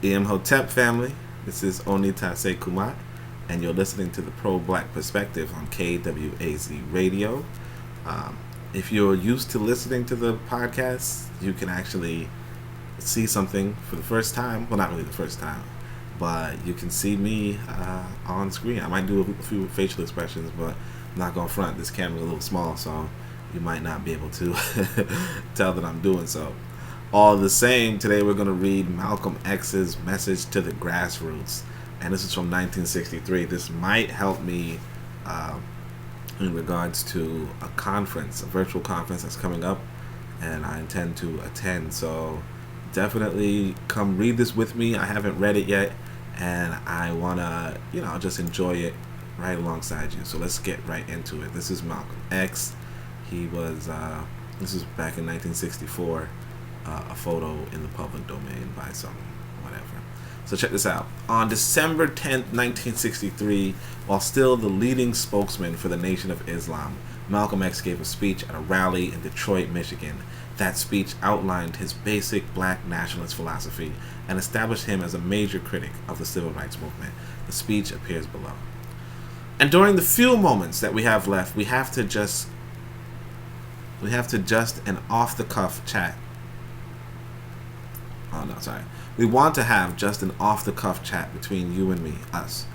Hotep family, this is Onitaset Kumat, and you're listening to the Pro-Black Perspective on KWAZ Radio. If you're used to listening to the podcast, you can actually see something for the first time. Well, not really the first time, but you can see me on screen. I might do a few facial expressions, but I'm not going to front. This camera's a little small, so you might not be able to tell that I'm doing so. All the same, today we're going to read Malcolm X's message to the Grassroots, and this is from 1963. This might help me in regards to a conference, a virtual conference that's coming up, and I intend to attend. So definitely come read this with me. I haven't read it yet, and I want to, just enjoy it right alongside you. So let's get right into it. This is Malcolm X. He was, this is back in 1964. A photo in the public domain by some whatever. So check this out. On December 10th, 1963, while still the leading spokesman for the Nation of Islam, Malcolm X gave a speech at a rally in Detroit, Michigan. That speech outlined his basic black nationalist philosophy and established him as a major critic of the civil rights movement. The speech appears below. And during the few moments that we have left, we have to just an off-the-cuff chat. Oh, no, sorry. We want to have just an off-the-cuff chat between you and me, us.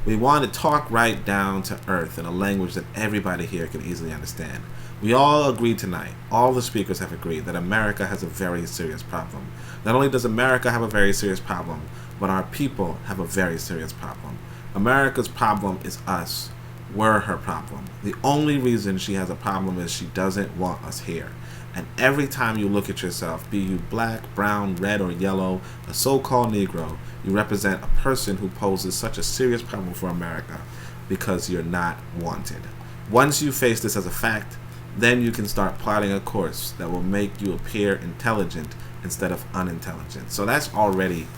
We want to talk right down to earth in a language that everybody here can easily understand. We all agree tonight, all the speakers have agreed, that America has a very serious problem. Not only does America have a very serious problem, but our people have a very serious problem. America's problem is us. We're her problem. The only reason she has a problem is she doesn't want us here. And every time you look at yourself, be you black, brown, red, or yellow, a so-called Negro, you represent a person who poses such a serious problem for America because you're not wanted. Once you face this as a fact, then you can start plotting a course that will make you appear intelligent instead of unintelligent. So that's already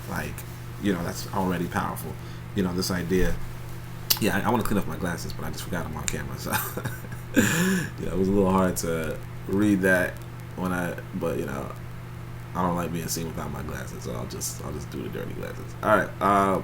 that's already powerful. This idea. Yeah, I want to clean up my glasses, but I just forgot them on camera. So it was a little hard to read that but I don't like being seen without my glasses, so I'll just do the dirty glasses. All right,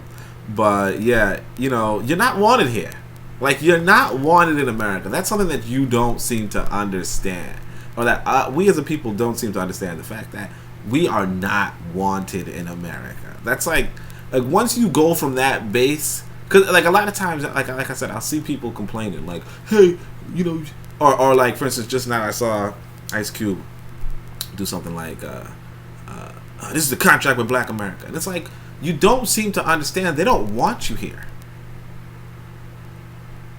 but yeah, you're not wanted here. Like, you're not wanted in America. That's something that you don't seem to understand, or that we as a people don't seem to understand, the fact that we are not wanted in America. That's like once you go from that base, because like a lot of times, like I said, I'll see people complaining like, hey, or like, for instance, just now I saw Ice Cube do something like, this is a contract with Black America. And it's like, you don't seem to understand. They don't want you here.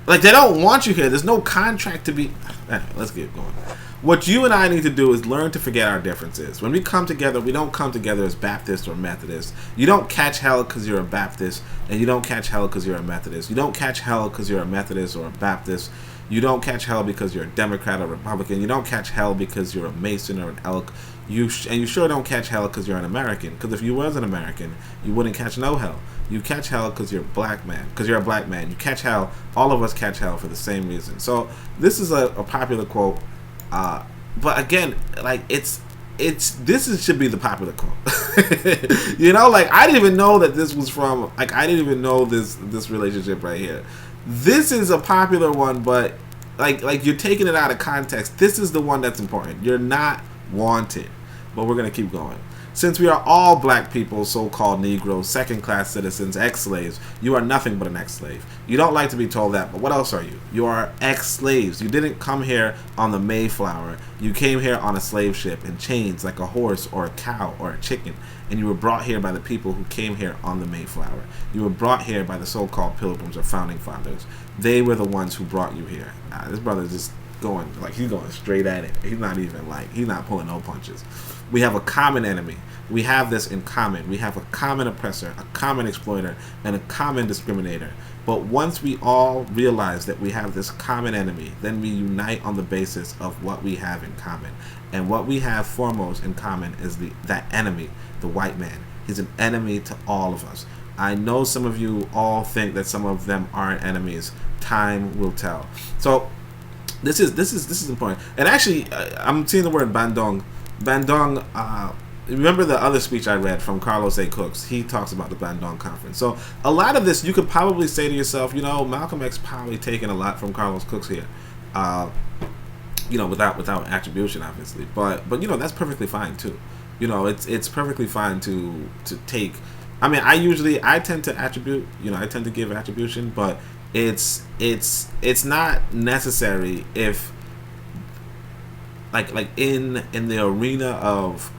Like, they don't want you here. There's no contract to be... Anyway, let's get going. What you and I need to do is learn to forget our differences. When we come together, we don't come together as Baptists or Methodists. You don't catch hell because you're a Baptist, and you don't catch hell because you're a Methodist. You don't catch hell because you're a Methodist or a Baptist. You don't catch hell because you're a Democrat or Republican. You don't catch hell because you're a Mason or an Elk. You sure don't catch hell because you're an American. Because if you was an American, you wouldn't catch no hell. You catch hell because you're a black man. Because you're a black man. You catch hell. All of us catch hell for the same reason. So this is a popular quote. But again, like this should be the popular quote. I didn't even know that this was from. Like, I didn't even know this relationship right here. This is a popular one, but like you're taking it out of context. This is the one that's important. You're not wanted. But we're gonna keep going. Since we are all black people, so-called Negroes, second-class citizens, ex-slaves, you are nothing but an ex-slave. You don't like to be told that, but what else are you? You are ex-slaves. You didn't come here on the Mayflower. You came here on a slave ship in chains like a horse or a cow or a chicken, and you were brought here by the people who came here on the Mayflower. You were brought here by the so-called pilgrims or founding fathers. They were the ones who brought you here. This brother's just going, he's going straight at it. He's not pulling no punches. We have a common enemy. We have this in common. We have a common oppressor, a common exploiter, and a common discriminator. But once we all realize that we have this common enemy, then we unite on the basis of what we have in common. And what we have foremost in common is that enemy, the white man. He's an enemy to all of us. I know some of you all think that some of them aren't enemies. Time will tell. So this is important. And actually, I'm seeing the word bandong. Bandong remember the other speech I read from Carlos A. Cooks. He talks about the Bandung Conference. So a lot of this, you could probably say to yourself, Malcolm X probably taken a lot from Carlos Cooks here. Without attribution, obviously, but that's perfectly fine too. It's perfectly fine to take. I mean, I tend to attribute. I tend to give attribution, but it's not necessary if like in the arena of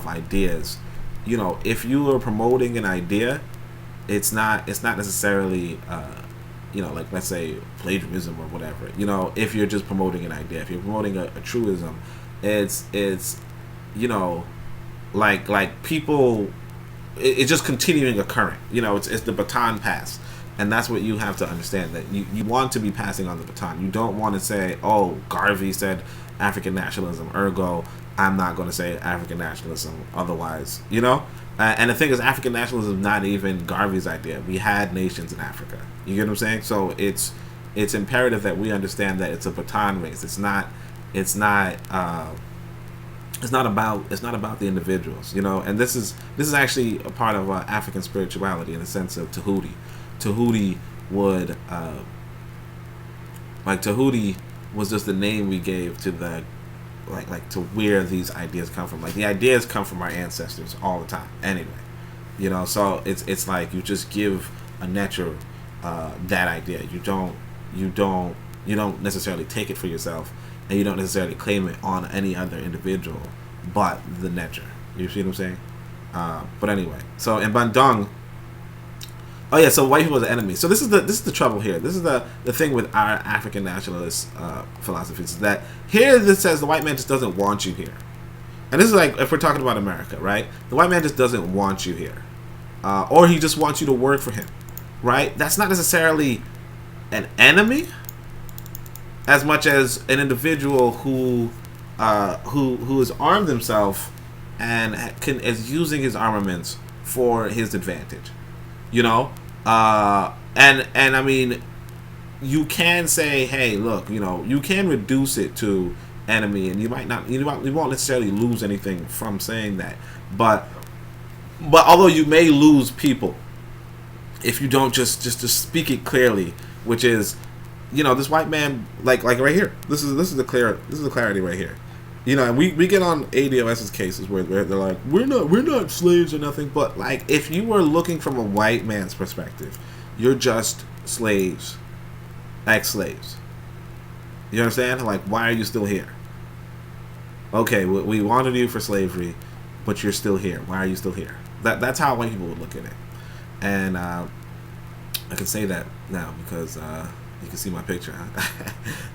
ideas. If you are promoting an idea, it's not necessarily. Like let's say plagiarism or whatever. If you're just promoting an idea, if you're promoting a truism, it's like people, it's just continuing a current. It's the baton pass, and that's what you have to understand, that you want to be passing on the baton. You don't want to say, oh, Garvey said African nationalism, ergo I'm not going to say African nationalism otherwise. And the thing is, African nationalism is not even Garvey's idea. We had nations in Africa. You get what I'm saying? So it's imperative that we understand that it's a baton race. It's not about the individuals. And this is actually a part of African spirituality in the sense of Tahuti. Tahuti would Tahuti was just the name we gave to the like to where these ideas come from. Like the ideas come from our ancestors all the time anyway. So it's like you just give a nature that idea. You don't necessarily take it for yourself, and you don't necessarily claim it on any other individual but the nature. You see what I'm saying? But anyway, so in Bandung, oh yeah, so white people are the enemy. So this is the trouble here. This is the thing with our African nationalist philosophies, is that here this says the white man just doesn't want you here. And this is like, if we're talking about America, right? The white man just doesn't want you here. Or he just wants you to work for him, right? That's not necessarily an enemy as much as an individual who has armed himself and is using his armaments for his advantage. And I mean, you can say, hey, look, you can reduce it to enemy, and you won't necessarily lose anything from saying that, but although you may lose people if you don't just speak it clearly, which is, this white man, like right here, this is the clarity right here. And we get on ADOS's cases where they're like, we're not slaves or nothing, but like, if you were looking from a white man's perspective, you're just slaves, ex-slaves. You understand? Like, why are you still here? Okay, we wanted you for slavery, but you're still here. Why are you still here? That's how white people would look at it. And I can say that now because you can see my picture.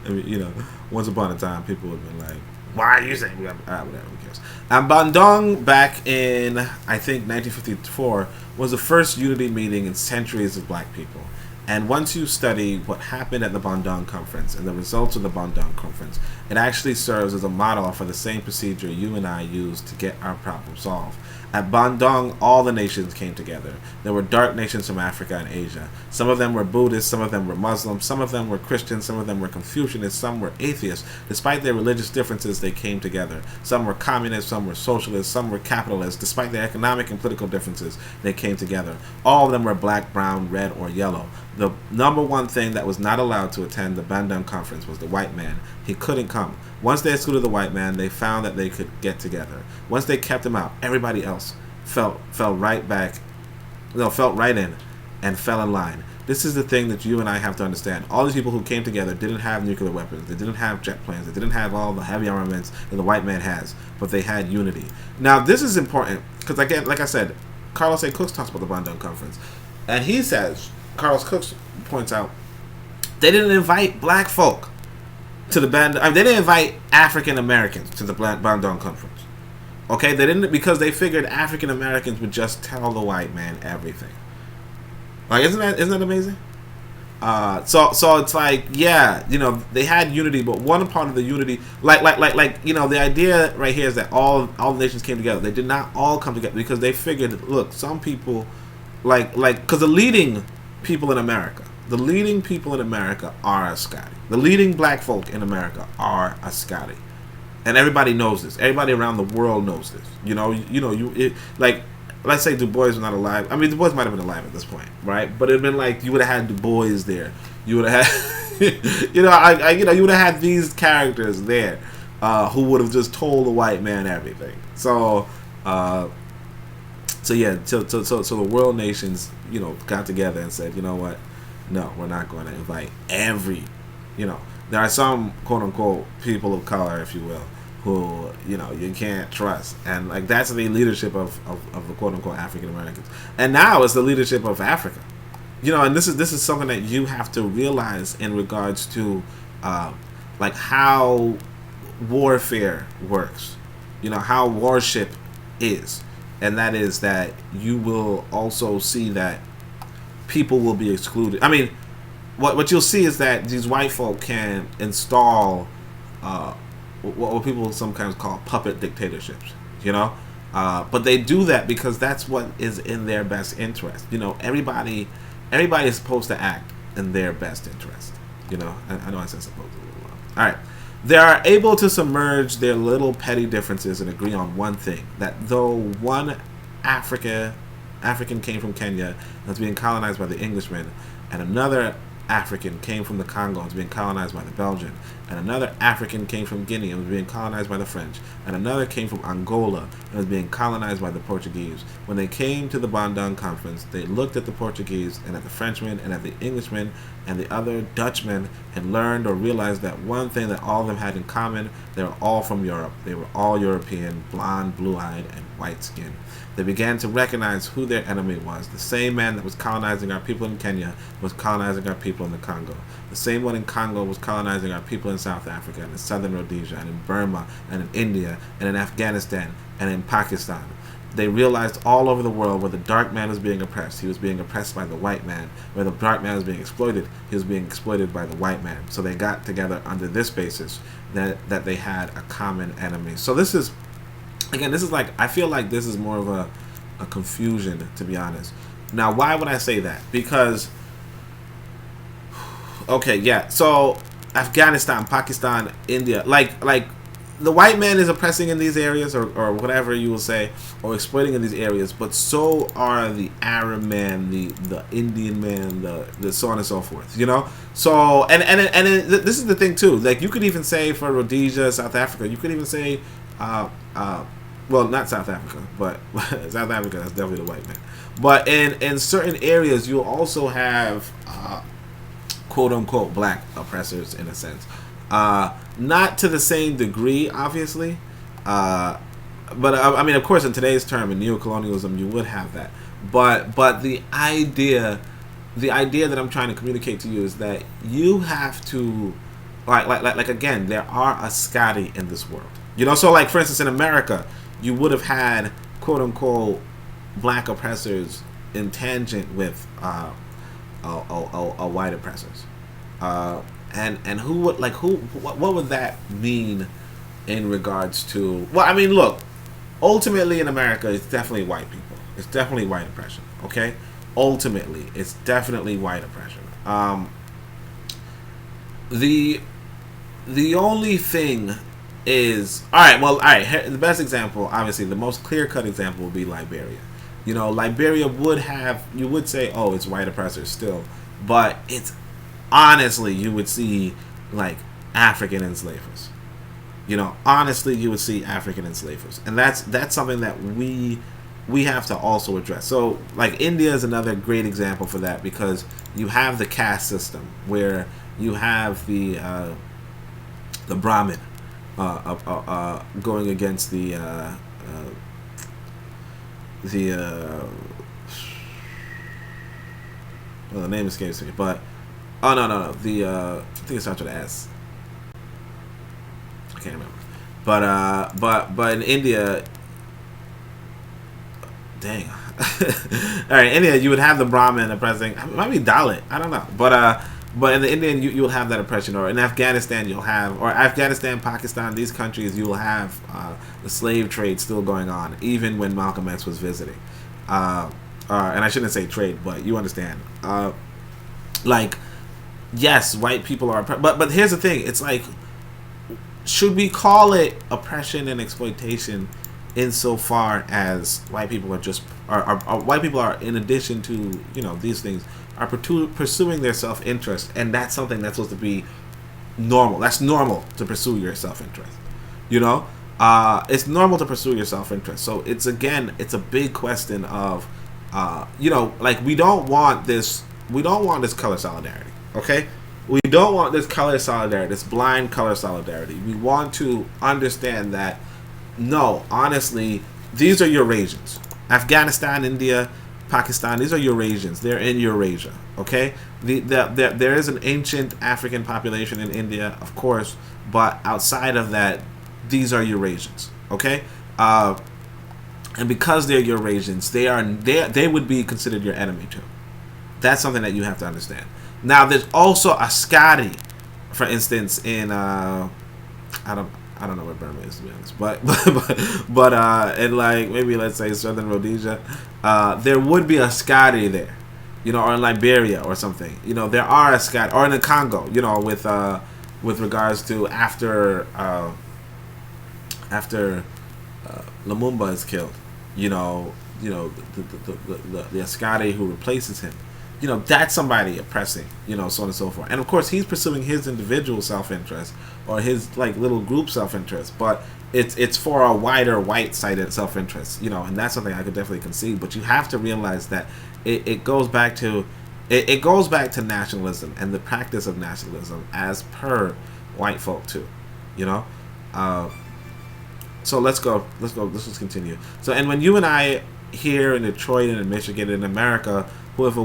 I mean, once upon a time, people would have been like, why are you saying whatever, who cares? And Bandung, back in, I think, 1954, was the first unity meeting in centuries of black people. And once you study what happened at the Bandung Conference and the results of the Bandung Conference, it actually serves as a model for the same procedure you and I use to get our problem solved. At Bandung, all the nations came together. There were dark nations from Africa and Asia. Some of them were Buddhists, some of them were Muslims, some of them were Christians, some of them were Confucianists, some were atheists. Despite their religious differences, they came together. Some were communists, some were socialists, some were capitalists. Despite their economic and political differences, they came together. All of them were black, brown, red, or yellow. The number one thing that was not allowed to attend the Bandung Conference was the white man. He couldn't come. Once they excluded the white man, they found that they could get together. Once they kept him out, everybody else fell right in and fell in line. This is the thing that you and I have to understand. All these people who came together didn't have nuclear weapons. They didn't have jet planes. They didn't have all the heavy armaments that the white man has, but they had unity. Now, this is important because, again, like I said, Carlos A. Cooks talks about the Bandung Conference, and he says, Carlos Cooks points out, they didn't invite black folk to the Bandung. They didn't invite African Americans to the Bandung Conference. Okay, they didn't, because they figured African Americans would just tell the white man everything. Like, isn't that amazing? So it's like, yeah, they had unity, but one part of the unity, like the idea right here is that all the nations came together. They did not all come together because they figured, look, some people, because the leading people in America are Ascati. The leading black folk in America are Ascati. and everybody knows this. Everybody around the world knows this. Like, let's say Du Bois was not alive. I mean, Du Bois might have been alive at this point, right? But it'd been like you would have had Du Bois there. You would have had, you would have had these characters there who would have just told the white man everything. So the world nations, got together and said, you know what? No, we're not going to invite every, there are some quote unquote people of color, if you will, who you can't trust, and like that's the leadership of the quote unquote African Americans, and now it's the leadership of Africa, and this is something that you have to realize in regards to like how warfare works, how warship is, and that is that you will also see that people will be excluded. I mean, what you'll see is that these white folk can install what people sometimes call puppet dictatorships, but they do that because that's what is in their best interest. Everybody is supposed to act in their best interest. I know I said supposed to a little while. All right. They are able to submerge their little petty differences and agree on one thing: that though one African came from Kenya and was being colonized by the Englishmen, and another African came from the Congo and was being colonized by the Belgian, and another African came from Guinea and was being colonized by the French, and another came from Angola and was being colonized by the Portuguese. When they came to the Bandung Conference, they looked at the Portuguese and at the Frenchmen and at the Englishmen and the other Dutchmen and learned or realized that one thing that all of them had in common: they were all from Europe. They were all European, blonde, blue-eyed, and white-skinned. They began to recognize who their enemy was. The same man that was colonizing our people in Kenya was colonizing our people in the Congo. The same one in Congo was colonizing our people in South Africa and in Southern Rhodesia and in Burma and in India and in Afghanistan and in Pakistan. They realized all over the world where the dark man was being oppressed, he was being oppressed by the white man. Where the dark man was being exploited, he was being exploited by the white man. So they got together under this basis that they had a common enemy. So this is, again, this is like, I feel like this is more of a confusion, to be honest. Now, why would I say that? Because, okay, yeah, so Afghanistan, Pakistan, India, like the white man is oppressing in these areas, or whatever you will say, or exploiting in these areas, but so are the Arab man, the Indian man, the so on and so forth, So, and this is the thing too, like you could even say for Rhodesia, South Africa, you could even say, well, not South Africa, but South Africa, that's definitely the white man. But in certain areas, you'll also have quote unquote black oppressors in a sense. Not to the same degree, obviously. But I mean, of course, in today's term, in neocolonialism, you would have that. But the idea that I'm trying to communicate to you is that you have to, like again, there are a Scotty in this world. So like, for instance, in America, you would have had quote unquote black oppressors in tangent with white oppressors. And what would that mean in regards to? Well, I mean, look, ultimately in America, it's definitely white people. It's definitely white oppression. Okay, ultimately, it's definitely white oppression. The only thing is, all right. The best example, obviously, the most clear-cut example would be Liberia. Liberia would have, you would say, oh, it's white oppressors still, but it's honestly, you would see like African enslavers. Honestly, you would see African enslavers, and that's something that we have to also address. So, like, India is another great example for that, because you have the caste system where you have the Brahmin going against the name escapes me, but no, I think it starts with an S. I can't remember, but in India, dang. All right, in India you would have the Brahmin oppressing. It might be Dalit, I don't know, but in the Indian you will have that oppression, or in Afghanistan you'll have, or Afghanistan, Pakistan, these countries, you will have the slave trade still going on, even when Malcolm X was visiting. And I shouldn't say trade, but you understand. Like, yes, white people are, but here's the thing: it's like should we call it oppression and exploitation insofar as white people are just are white people are, in addition to these things, are pursuing their self-interest, and that's something that's supposed to be normal. That's normal to pursue your self-interest. It's normal to pursue your self-interest. So it's a big question of like we don't want this color solidarity. Okay, we don't want this color solidarity, this blind color solidarity. We want to understand that, no, honestly, these are Eurasians. Afghanistan, India, Pakistan, these are Eurasians. They're in Eurasia, okay? There is an ancient African population in India, of course, but outside of that, these are Eurasians, okay? And because they're Eurasians, they would be considered your enemy too. That's something that you have to understand. Now, there's also a Scotty, for instance, in I don't know where Burma is, to be honest, but in, like, maybe let's say Southern Rhodesia, there would be a Scotty there, or in Liberia or something. There are a Scotty, or in the Congo, with regards to after Lumumba is killed, the Ascari who replaces him. That's somebody oppressing, so on and so forth. And of course, he's pursuing his individual self-interest or his, like, little group self-interest, but it's for a wider white-sided self-interest, and that's something I could definitely concede. But you have to realize that it goes back to nationalism and the practice of nationalism as per white folk too, So let's go. Let's just continue. So, and when you and I here in Detroit and in Michigan and in America who have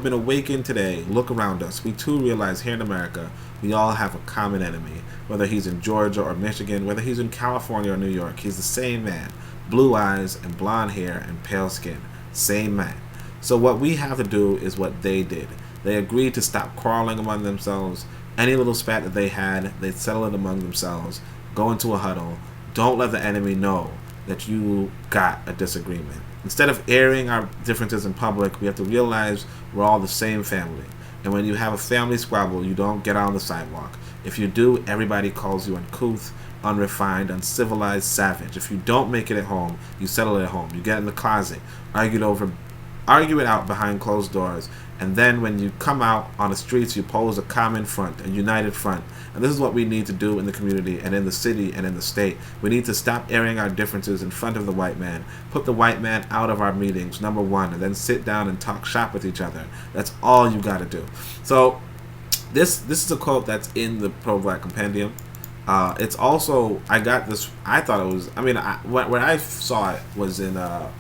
been awakened today, look around us. We too realize here in America, we all have a common enemy. Whether he's in Georgia or Michigan, whether he's in California or New York, he's the same man. Blue eyes and blonde hair and pale skin. Same man. So what we have to do is what they did. They agreed to stop quarreling among themselves. Any little spat that they had, they'd settle it among themselves. Go into a huddle. Don't let the enemy know that you got a disagreement. Instead of airing our differences in public, we have to realize we're all the same family. And when you have a family squabble, you don't get on the sidewalk. If you do, everybody calls you uncouth, unrefined, uncivilized, savage. If you don't make it at home, you settle it at home. You get in the closet, argue it out behind closed doors, and then when you come out on the streets, you pose a common front, a united front. And this is what we need to do in the community and in the city and in the state. We need to stop airing our differences in front of the white man. Put the white man out of our meetings, number one, and then sit down and talk shop with each other. That's all you got to do. So this is a quote that's in the Pro-Black Compendium. It's also, I got this, I thought it was, where I saw it was in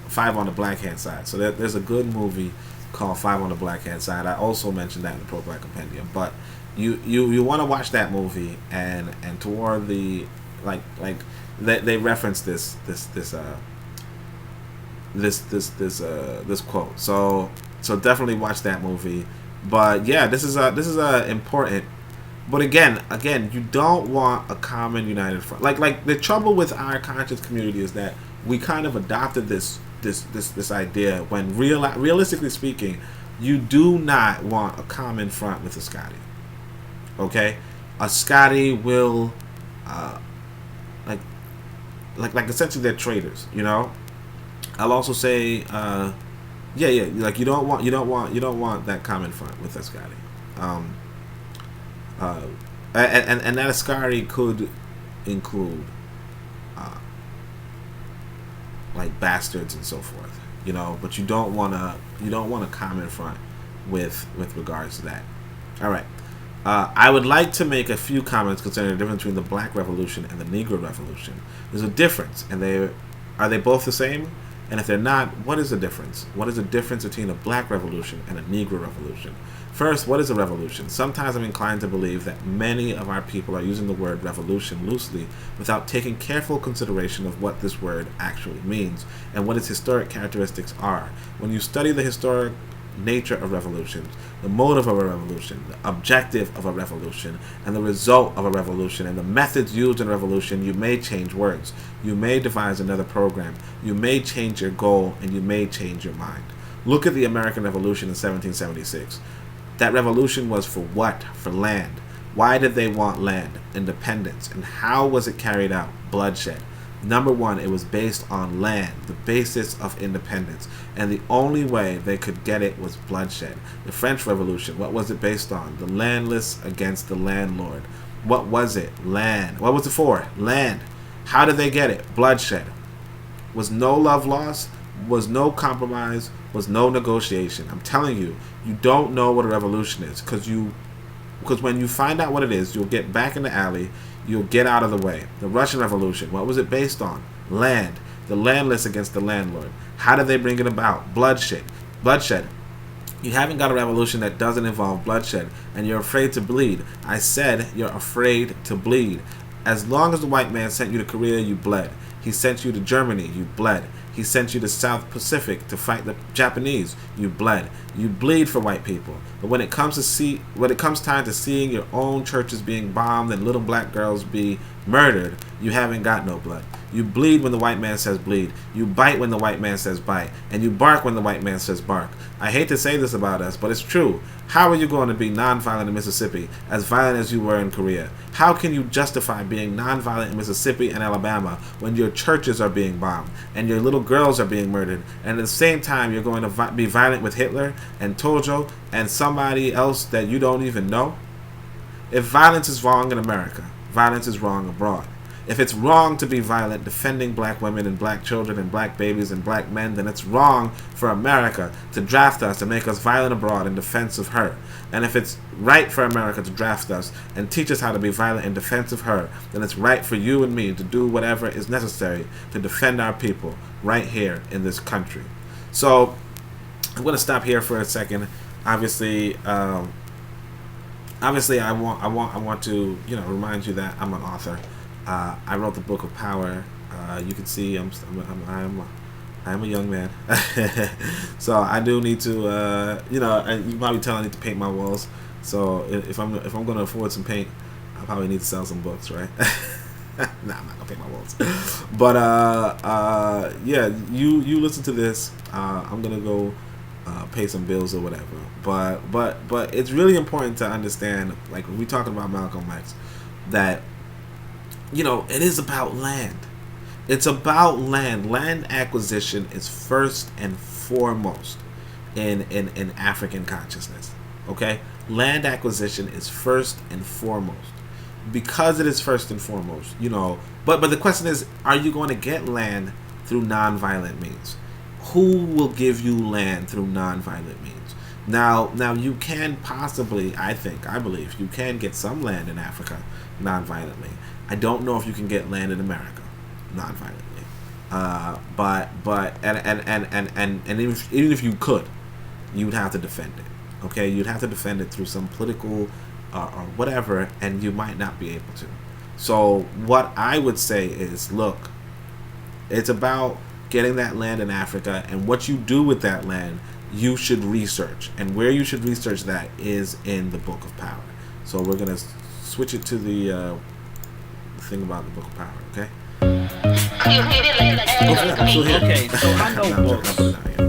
Five on the Black Hand Side. So there's a good movie called Five on the Black Hand Side. I also mentioned that in the Pro-Black Compendium. But you want to watch that movie, and toward the they reference this quote. So definitely watch that movie. But yeah, this is important. But again, you don't want a common united front. Like the trouble with our conscious community is that we kind of adopted this idea when realistically speaking, you do not want a common front with a Scotty. Okay, a Scotty will, like essentially they're traitors. I'll also say, like you don't want that common front with a Scotty. And that Ascari could include like bastards and so forth, but you don't want a common front with regards to that. All right, I would like to make a few comments concerning the difference between the Black Revolution and the Negro Revolution. There's a difference, and are they both the same? And if they're not, what is the difference? What is the difference between a Black Revolution and a Negro Revolution? First, what is a revolution? Sometimes I'm inclined to believe that many of our people are using the word revolution loosely without taking careful consideration of what this word actually means and what its historic characteristics are. When you study the historic nature of revolutions, the motive of a revolution, the objective of a revolution, and the result of a revolution, and the methods used in a revolution, you may change words. You may devise another program. You may change your goal, and you may change your mind. Look at the American Revolution in 1776. That revolution was for what? For land. Why did they want land, independence, and how was it carried out? Bloodshed. Number one, it was based on land, the basis of independence, and the only way they could get it was bloodshed. The French Revolution, what was it based on? The landless against the landlord. What was it? Land. What was it for? Land. How did they get it? Bloodshed. Was no love lost, was no compromise, was no negotiation. I'm telling you, you don't know what a revolution is, because when you find out what it is, you'll get back in the alley, you'll get out of the way. The Russian Revolution, what was it based on? Land. The landless against the landlord. How did they bring it about? Bloodshed. Bloodshed. You haven't got a revolution that doesn't involve bloodshed, and you're afraid to bleed. I said you're afraid to bleed. As long as the white man sent you to Korea, you bled. He sent you to Germany, you bled. He sent you to South Pacific to fight the Japanese, you bled. You bleed for white people. But when it comes time to seeing your own churches being bombed and little black girls be murdered, you haven't got no blood. You bleed when the white man says bleed. You bite when the white man says bite. And you bark when the white man says bark. I hate to say this about us, but it's true. How are you going to be nonviolent in Mississippi, as violent as you were in Korea? How can you justify being nonviolent in Mississippi and Alabama when your churches are being bombed and your little girls are being murdered, and at the same time you're going to be violent with Hitler and Tojo and somebody else that you don't even know? If violence is wrong in America, violence is wrong abroad. If it's wrong to be violent defending black women and black children and black babies and black men, then it's wrong for America to draft us and make us violent abroad in defense of her. And if it's right for America to draft us and teach us how to be violent in defense of her, then it's right for you and me to do whatever is necessary to defend our people right here in this country. So I'm going to stop here for a second. Obviously, I want to remind you that I'm an author. I wrote the Book of Power. You can see I'm a young man, so I do need to and you can probably tell I need to paint my walls. So if I'm going to afford some paint, I probably need to sell some books, right? Nah, I'm not gonna paint my walls. But yeah, you listen to this. I'm gonna go pay some bills or whatever. But it's really important to understand, like when we talking about Malcolm X, that it is about land. It's about land. Land acquisition is first and foremost in African consciousness. Okay? Land acquisition is first and foremost. Because it is first and foremost, but the question is, are you going to get land through nonviolent means? Who will give you land through nonviolent means? Now you can possibly, I believe, you can get some land in Africa nonviolently. I don't know if you can get land in America non-violently, and even if you could, you'd have to defend it. Okay, you'd have to defend it through some political or whatever, and you might not be able to. So what I would say is, look, it's about getting that land in Africa, and what you do with that land, you should research, and where you should research that is in the Book of Power. So we're gonna switch it to the thing about the Book of Power, okay? Okay, so I know books.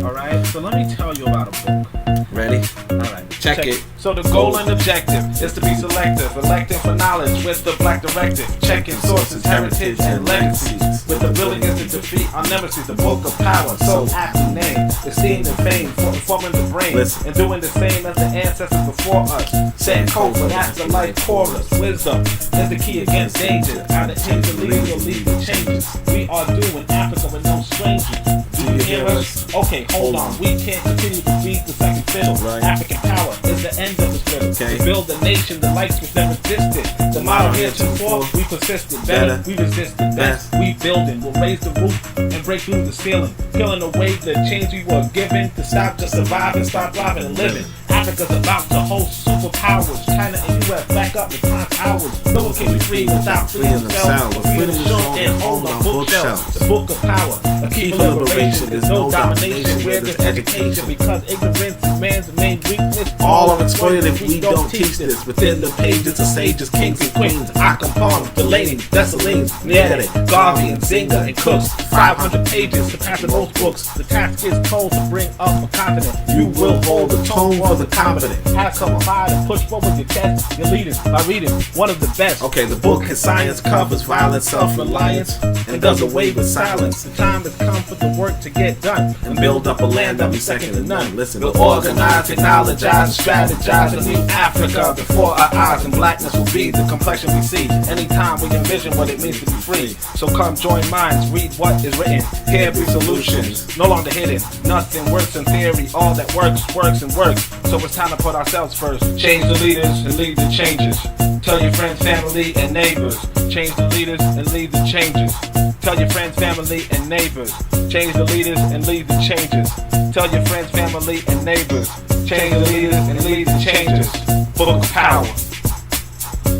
Alright, so let me tell you about a book. Ready? Alright. Check it. So the goal and objective is to be selective, electing for knowledge with the black directive, checking sources, heritage, and legacies, with the willingness to defeat our nemesis. The Book of Power, so aptly named, esteemed and famed for informing the brain, and doing the same as the ancestors before us. Sankofa, that's the life chorus. Wisdom is the key against danger. How to change the lead or lead the changes. We are doing Africa with no strangers. Do you hear us? Okay, hold on. We can't continue to beat the second fiddle. Right. African power is the end of the fiddle. Okay. To build a nation, the lights was never distant. The model here heretofore, we persisted. Better, we resisted. Best, we building. We'll raise the roof and break through the ceiling. Peeling away the chains we were given to stop just surviving, start thriving and living. Africa's about to host superpowers. China and US back up in time hours. No one can be free without freeing themselves. Freedom is shown and hold on bookshelves. The Book of Power, a key for liberation. There's no domination where there's education, because ignorance is man's main weakness. All are exploited if we don't teach this. Within the pages of sages, kings and queens, Akampong, Delaney, Dessalines, Nyerere, Garvey, and Zinga, and Cooks. 500 pages to pass in most books. The task is told to bring up a continent. You will hold the tone for the competent. Have some fire to push forward your test. Your leaders by reading one of the best. Okay, the book His Science covers violence, self-reliance, and does away with silence. The time has come for the work to get done And build up a land that'll be second to none. Listen, we'll organize, technologize, strategize a new Africa before our eyes, and blackness will be the complexion we see anytime we envision what it means to be free. So come join minds, read what is written. Here be solutions, no longer hidden. Nothing works in theory, all that works, works and works. So it's time to put ourselves first. Change the leaders and lead the changes. Tell your friends, family, and neighbors. Change the leaders and lead the changes. Tell your friends, family, and neighbors. Change the leaders and lead the changes. Tell your friends, family, and neighbors. Change the leaders and lead the changes. Book of Power.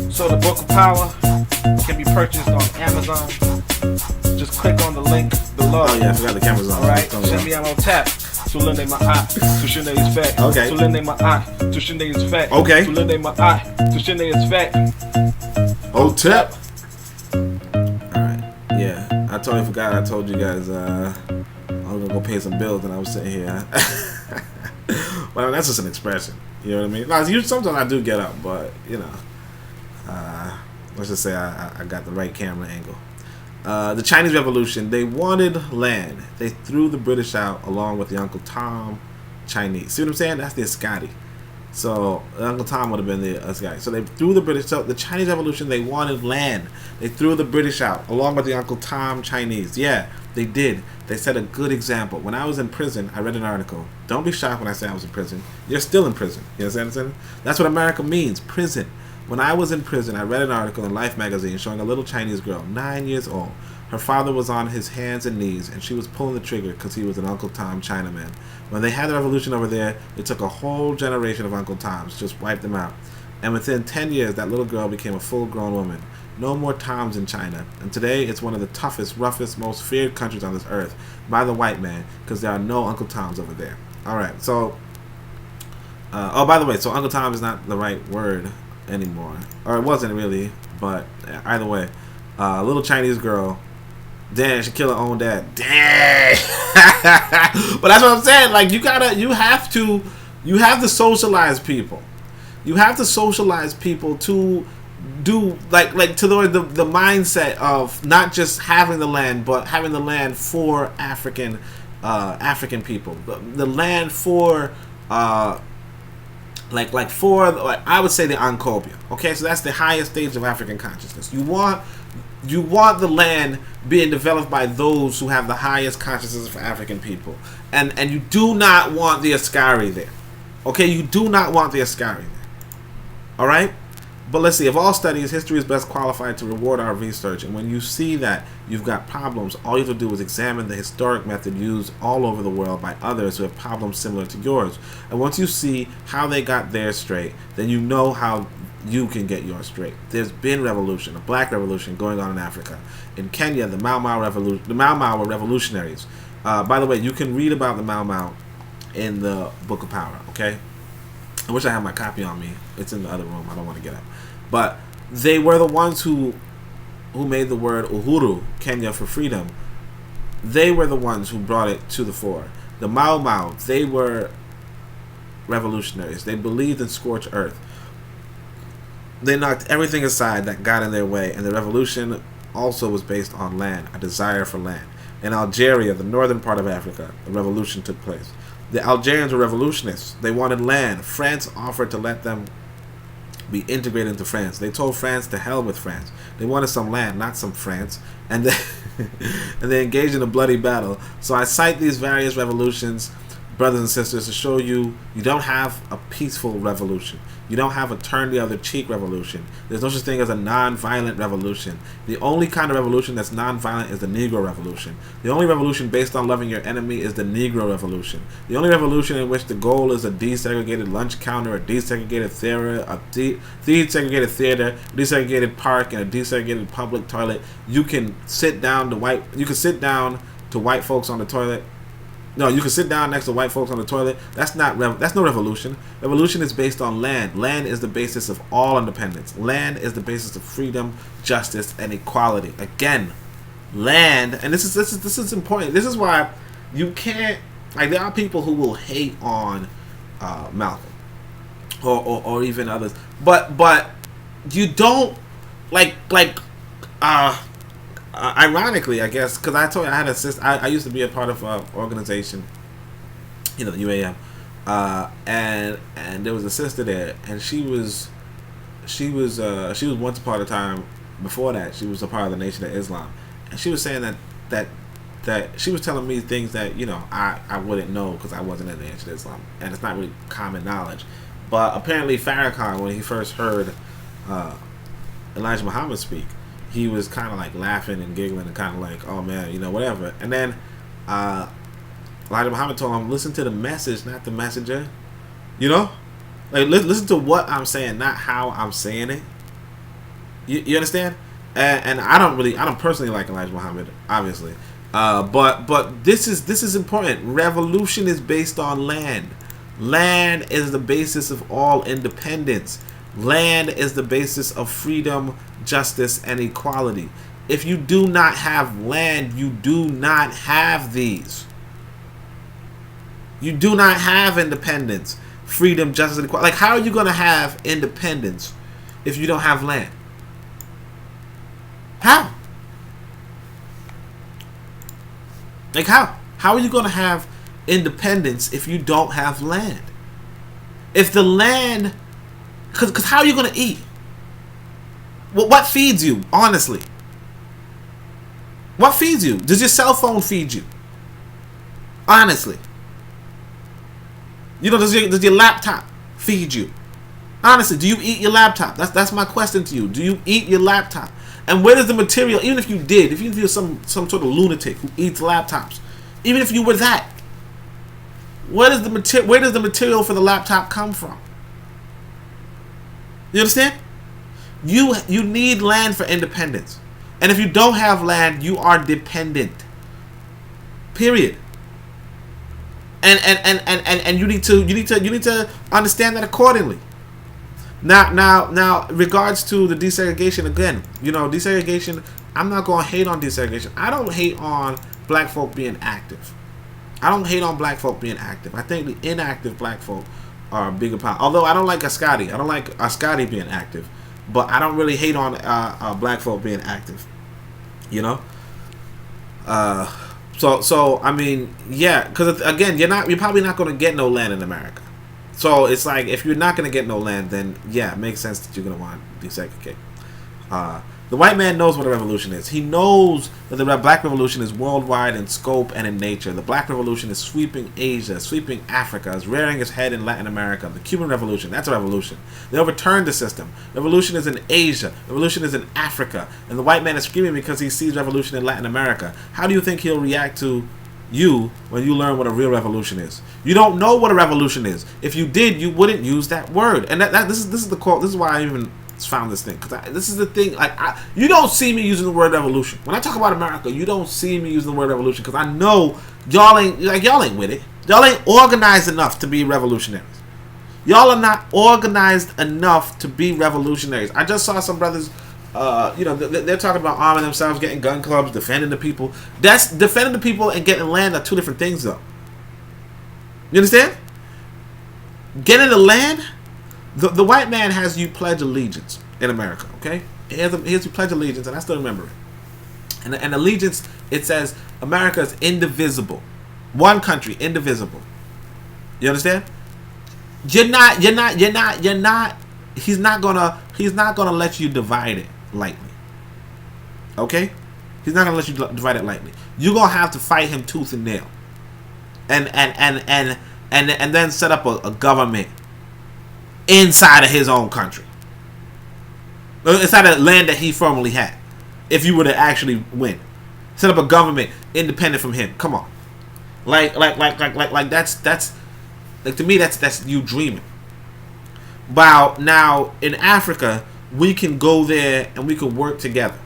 So the Book of Power can be purchased on Amazon. Just click on the link below. Oh yeah, I forgot the camera's on. Alright, send me on tap. Tulende ma'a, tushinde isfek. Okay. Tulende ma'a, tushinde isfek. Okay. Tulende ma'a, tushinde isfek. Oh, tip. Alright, yeah. I totally forgot. I told you guys I was gonna go pay some bills and I was sitting here. Well, that's just an expression. You know what I mean? Now, sometimes I do get up, but you know, let's just say I got the right camera angle. The Chinese Revolution, they wanted land. They threw the British out along with the Uncle Tom Chinese. See what I'm saying? That's the Ascati. So Uncle Tom would have been the Ascati. So they threw the British out. The Chinese Revolution, they wanted land. They threw the British out along with the Uncle Tom Chinese. Yeah, they did. They set a good example. When I was in prison, I read an article. Don't be shocked when I say I was in prison. You're still in prison. You understand? That's what America means, prison. When I was in prison, I read an article in Life magazine showing a little Chinese girl, 9 years old. Her father was on his hands and knees, and she was pulling the trigger because he was an Uncle Tom Chinaman. When they had the revolution over there, it took a whole generation of Uncle Toms, just wiped them out. And within 10 years, that little girl became a full-grown woman. No more Toms in China. And today, it's one of the toughest, roughest, most feared countries on this earth by the white man, because there are no Uncle Toms over there. All right, so... oh, by the way, so Uncle Tom is not the right word anymore, or it wasn't really, but either way, a little Chinese girl, damn, she killed her own dad, damn. But that's what I'm saying, like, you have to socialize people. You have to socialize people to do like to the mindset of not just having the land, but having the land for African people, the land for like I would say the Ancobia. Okay, so that's the highest stage of African consciousness. You want the land being developed by those who have the highest consciousness for African people, and you do not want the Ascari there. Okay, you do not want the Ascari there. All right. But let's see, of all studies, history is best qualified to reward our research. And when you see that you've got problems, all you have to do is examine the historic method used all over the world by others who have problems similar to yours. And once you see how they got theirs straight, then you know how you can get yours straight. There's been revolution, a black revolution going on in Africa. In Kenya, the Mau Mau were revolutionaries. By the way, you can read about the Mau Mau in the Book of Power, okay? I wish I had my copy on me. It's in the other room. I don't want to get up. But they were the ones who made the word Uhuru, Kenya for freedom. They were the ones who brought it to the fore. The Mau Mau, they were revolutionaries. They believed in scorched earth. They knocked everything aside that got in their way, and the revolution also was based on land, a desire for land. In Algeria, the northern part of Africa, the revolution took place. The Algerians were revolutionists. They wanted land. France offered to let them be integrated into France. They told France to hell with France. They wanted some land, not some France. And they engaged in a bloody battle. So I cite these various revolutions, brothers and sisters, to show you don't have a peaceful revolution. You don't have a turn the other cheek revolution. There's no such thing as a non-violent revolution. The only kind of revolution that's non-violent is the Negro Revolution. The only revolution based on loving your enemy is the Negro Revolution. The only revolution in which the goal is a desegregated lunch counter, a desegregated theater, a desegregated park, and a desegregated public toilet. You can sit down to white folks on the toilet. No, you can sit down next to white folks on the toilet. That's no revolution. Revolution is based on land. Land is the basis of all independence. Land is the basis of freedom, justice, and equality. Again, land, and this is important. This is why you can't, like, there are people who will hate on Malcolm. or even others. But you don't ironically, I guess, because I told you I had a sister. I used to be a part of an organization, the UAM, and there was a sister there, and she was once upon a time before that she was a part of the Nation of Islam, and she was saying that she was telling me things that I wouldn't know because I wasn't in the Nation of Islam, and it's not really common knowledge. But apparently Farrakhan, when he first heard Elijah Muhammad speak, he was kind of like laughing and giggling and kind of like, oh man, whatever. And then Elijah Muhammad told him, listen to the message, not the messenger. Listen to what I'm saying, not how I'm saying it. You understand? And I don't personally like Elijah Muhammad, obviously. But this is important. Revolution is based on land. Land is the basis of all independence. Land is the basis of freedom, justice, and equality. If you do not have land, you do not have these. You do not have independence, freedom, justice, and equality. How are you going to have independence if you don't have land? How? How are you going to have independence if you don't have land? If the land... Because how are you going to eat? What feeds you, honestly? What feeds you? Does your cell phone feed you? Honestly. Does your laptop feed you? Honestly, do you eat your laptop? That's my question to you. Do you eat your laptop? And where does the material, even if you're some sort of lunatic who eats laptops, even if you were that, where does the material for the laptop come from? You understand? You need land for independence. And if you don't have land, you are dependent. Period. And you need to understand that accordingly. Now, regards to the desegregation again, desegregation. I'm not gonna hate on desegregation. I don't hate on black folk being active. I think the inactive black folk are a bigger problem. Although I don't like Ascati. I don't like Ascati being active, but I don't really hate on black folk being active. So I mean, yeah, because again, you're probably not going to get no land in America. So it's like, if you're not going to get no land, then yeah, it makes sense that you're going to want to desegregate. The white man knows what a revolution is. He knows that the black revolution is worldwide in scope and in nature. The black revolution is sweeping Asia, sweeping Africa, is rearing its head in Latin America. The Cuban Revolution, that's a revolution. They overturned the system. Revolution is in Asia. Revolution is in Africa. And the white man is screaming because he sees revolution in Latin America. How do you think he'll react to you when you learn what a real revolution is? You don't know what a revolution is. If you did, you wouldn't use that word. And this is the quote. This is why I even found this thing, because this is the thing. You don't see me using the word revolution when I talk about America. You don't see me using the word revolution because I know y'all ain't with it. Y'all ain't organized enough to be revolutionaries. Y'all are not organized enough to be revolutionaries. I just saw some brothers. They're talking about arming themselves, getting gun clubs, defending the people. That's defending the people and getting land are two different things, though. You understand? Getting the land. The white man has you pledge allegiance in America, okay? He has you pledge allegiance, and I still remember it. And allegiance, it says America is indivisible. One country, indivisible. You understand? You're not. He's not gonna let you divide it lightly. Okay? He's not gonna let you divide it lightly. You're gonna have to fight him tooth and nail. And then set up a government inside of his own country, inside of the land that he formerly had. If you were to actually win, set up a government independent from him. Come on, like that's like, to me that's you dreaming. Wow. Now in Africa, we can go there and we can work together.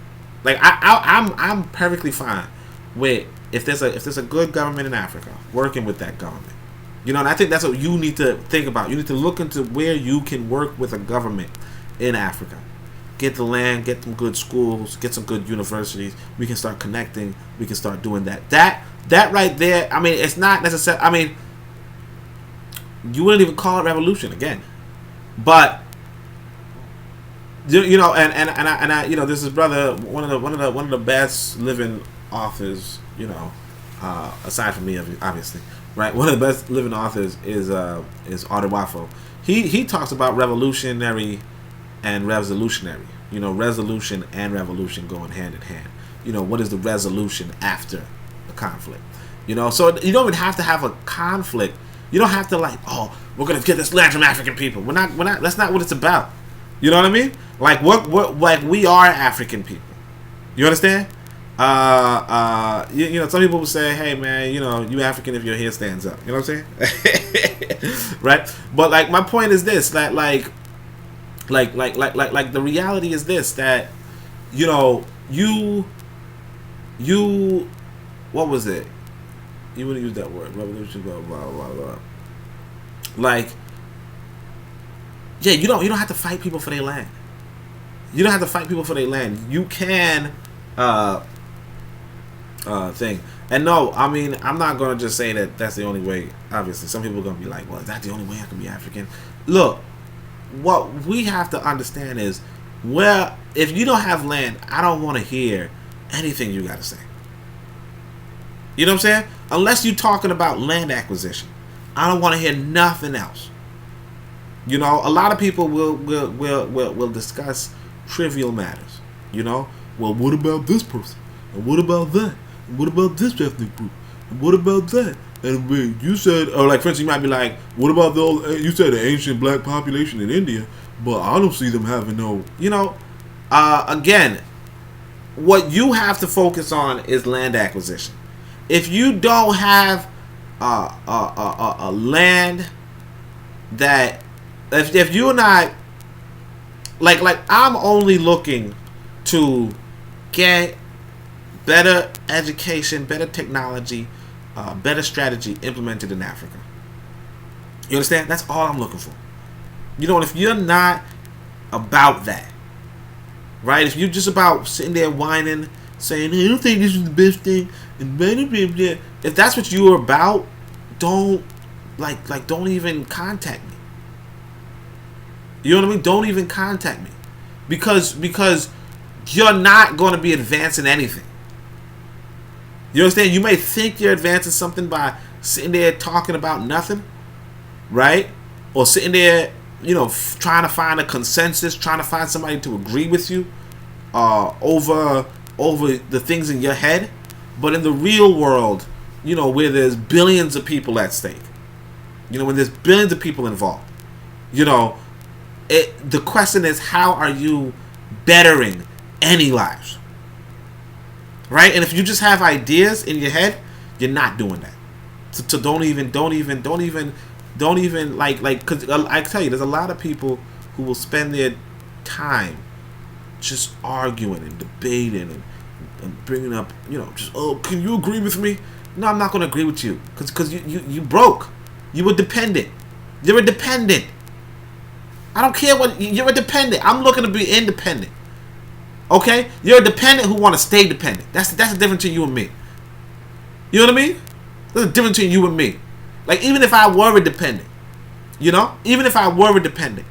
Like I'm perfectly fine with if there's a good government in Africa, working with that government. And I think that's what you need to think about. You need to look into where you can work with a government in Africa. Get the land, get some good schools, get some good universities. We can start connecting. We can start doing that. That right there, I mean, it's not necessary. I mean, you wouldn't even call it revolution again. But you know, and I you know, this is brother, one of the best living authors, you know, aside from me, obviously, right? One of the best living authors is Adewafo. He talks about revolutionary and resolutionary. You know, resolution and revolution going hand in hand. You know, what is the resolution after the conflict? You know, so you don't even have to have a conflict. You don't have to like, oh, we're gonna get this land from African people. We're not. That's not what it's about. You know what I mean? Like what like we are African people. You understand? You know, some people will say, hey man, you know, you African if your hair stands up. You know what I'm saying? Right? But like my point is this, that like the reality is this, that you know, you what was it? You wouldn't use that word, revolution, blah blah blah blah. Like, yeah, you don't have to fight people for their land. You don't have to fight people for their land. You can thing. And no, I mean, I'm not gonna just say that that's the only way. Obviously, some people are gonna be like, well, is that the only way I can be African? Look, what we have to understand is, well, if you don't have land, I don't want to hear anything you got to say. You know what I'm saying? Unless you're talking about land acquisition, I don't want to hear nothing else. You know, a lot of people will discuss trivial matters. You know, well, what about this person? And what about that? And what about this ethnic group? And what about that? And you said, or like, for instance, you might be like, what about you said the ancient black population in India, but I don't see them having no, you know, again, what you have to focus on is land acquisition. If you don't have a land that, if you're not, like I'm only looking to get better education, better technology, better strategy implemented in Africa. You understand? That's all I'm looking for. You know, and if you're not about that, right? If you're just about sitting there whining, saying, I don't think this is the best thing, and if that's what you're about, don't don't even contact me. You know what I mean? Don't even contact me, because you're not going to be advancing anything. You understand? You may think you're advancing something by sitting there talking about nothing, right? Or sitting there, you know, trying to find a consensus, trying to find somebody to agree with you over the things in your head. But in the real world, you know, where there's billions of people at stake, you know, when there's billions of people involved, you know, the question is, how are you bettering any lives? Right? And if you just have ideas in your head, you're not doing that. So don't even like, because I tell you, there's a lot of people who will spend their time just arguing and debating and bringing up, you know, just, oh, can you agree with me? No, I'm not going to agree with you, because you broke. You were dependent. You're a dependent. I don't care what, you're a dependent. I'm looking to be independent. Okay? You're a dependent who want to stay dependent. That's the difference between you and me. You know what I mean? There's a difference between you and me. Like, even if I were a dependent, you know? Even if I were a dependent,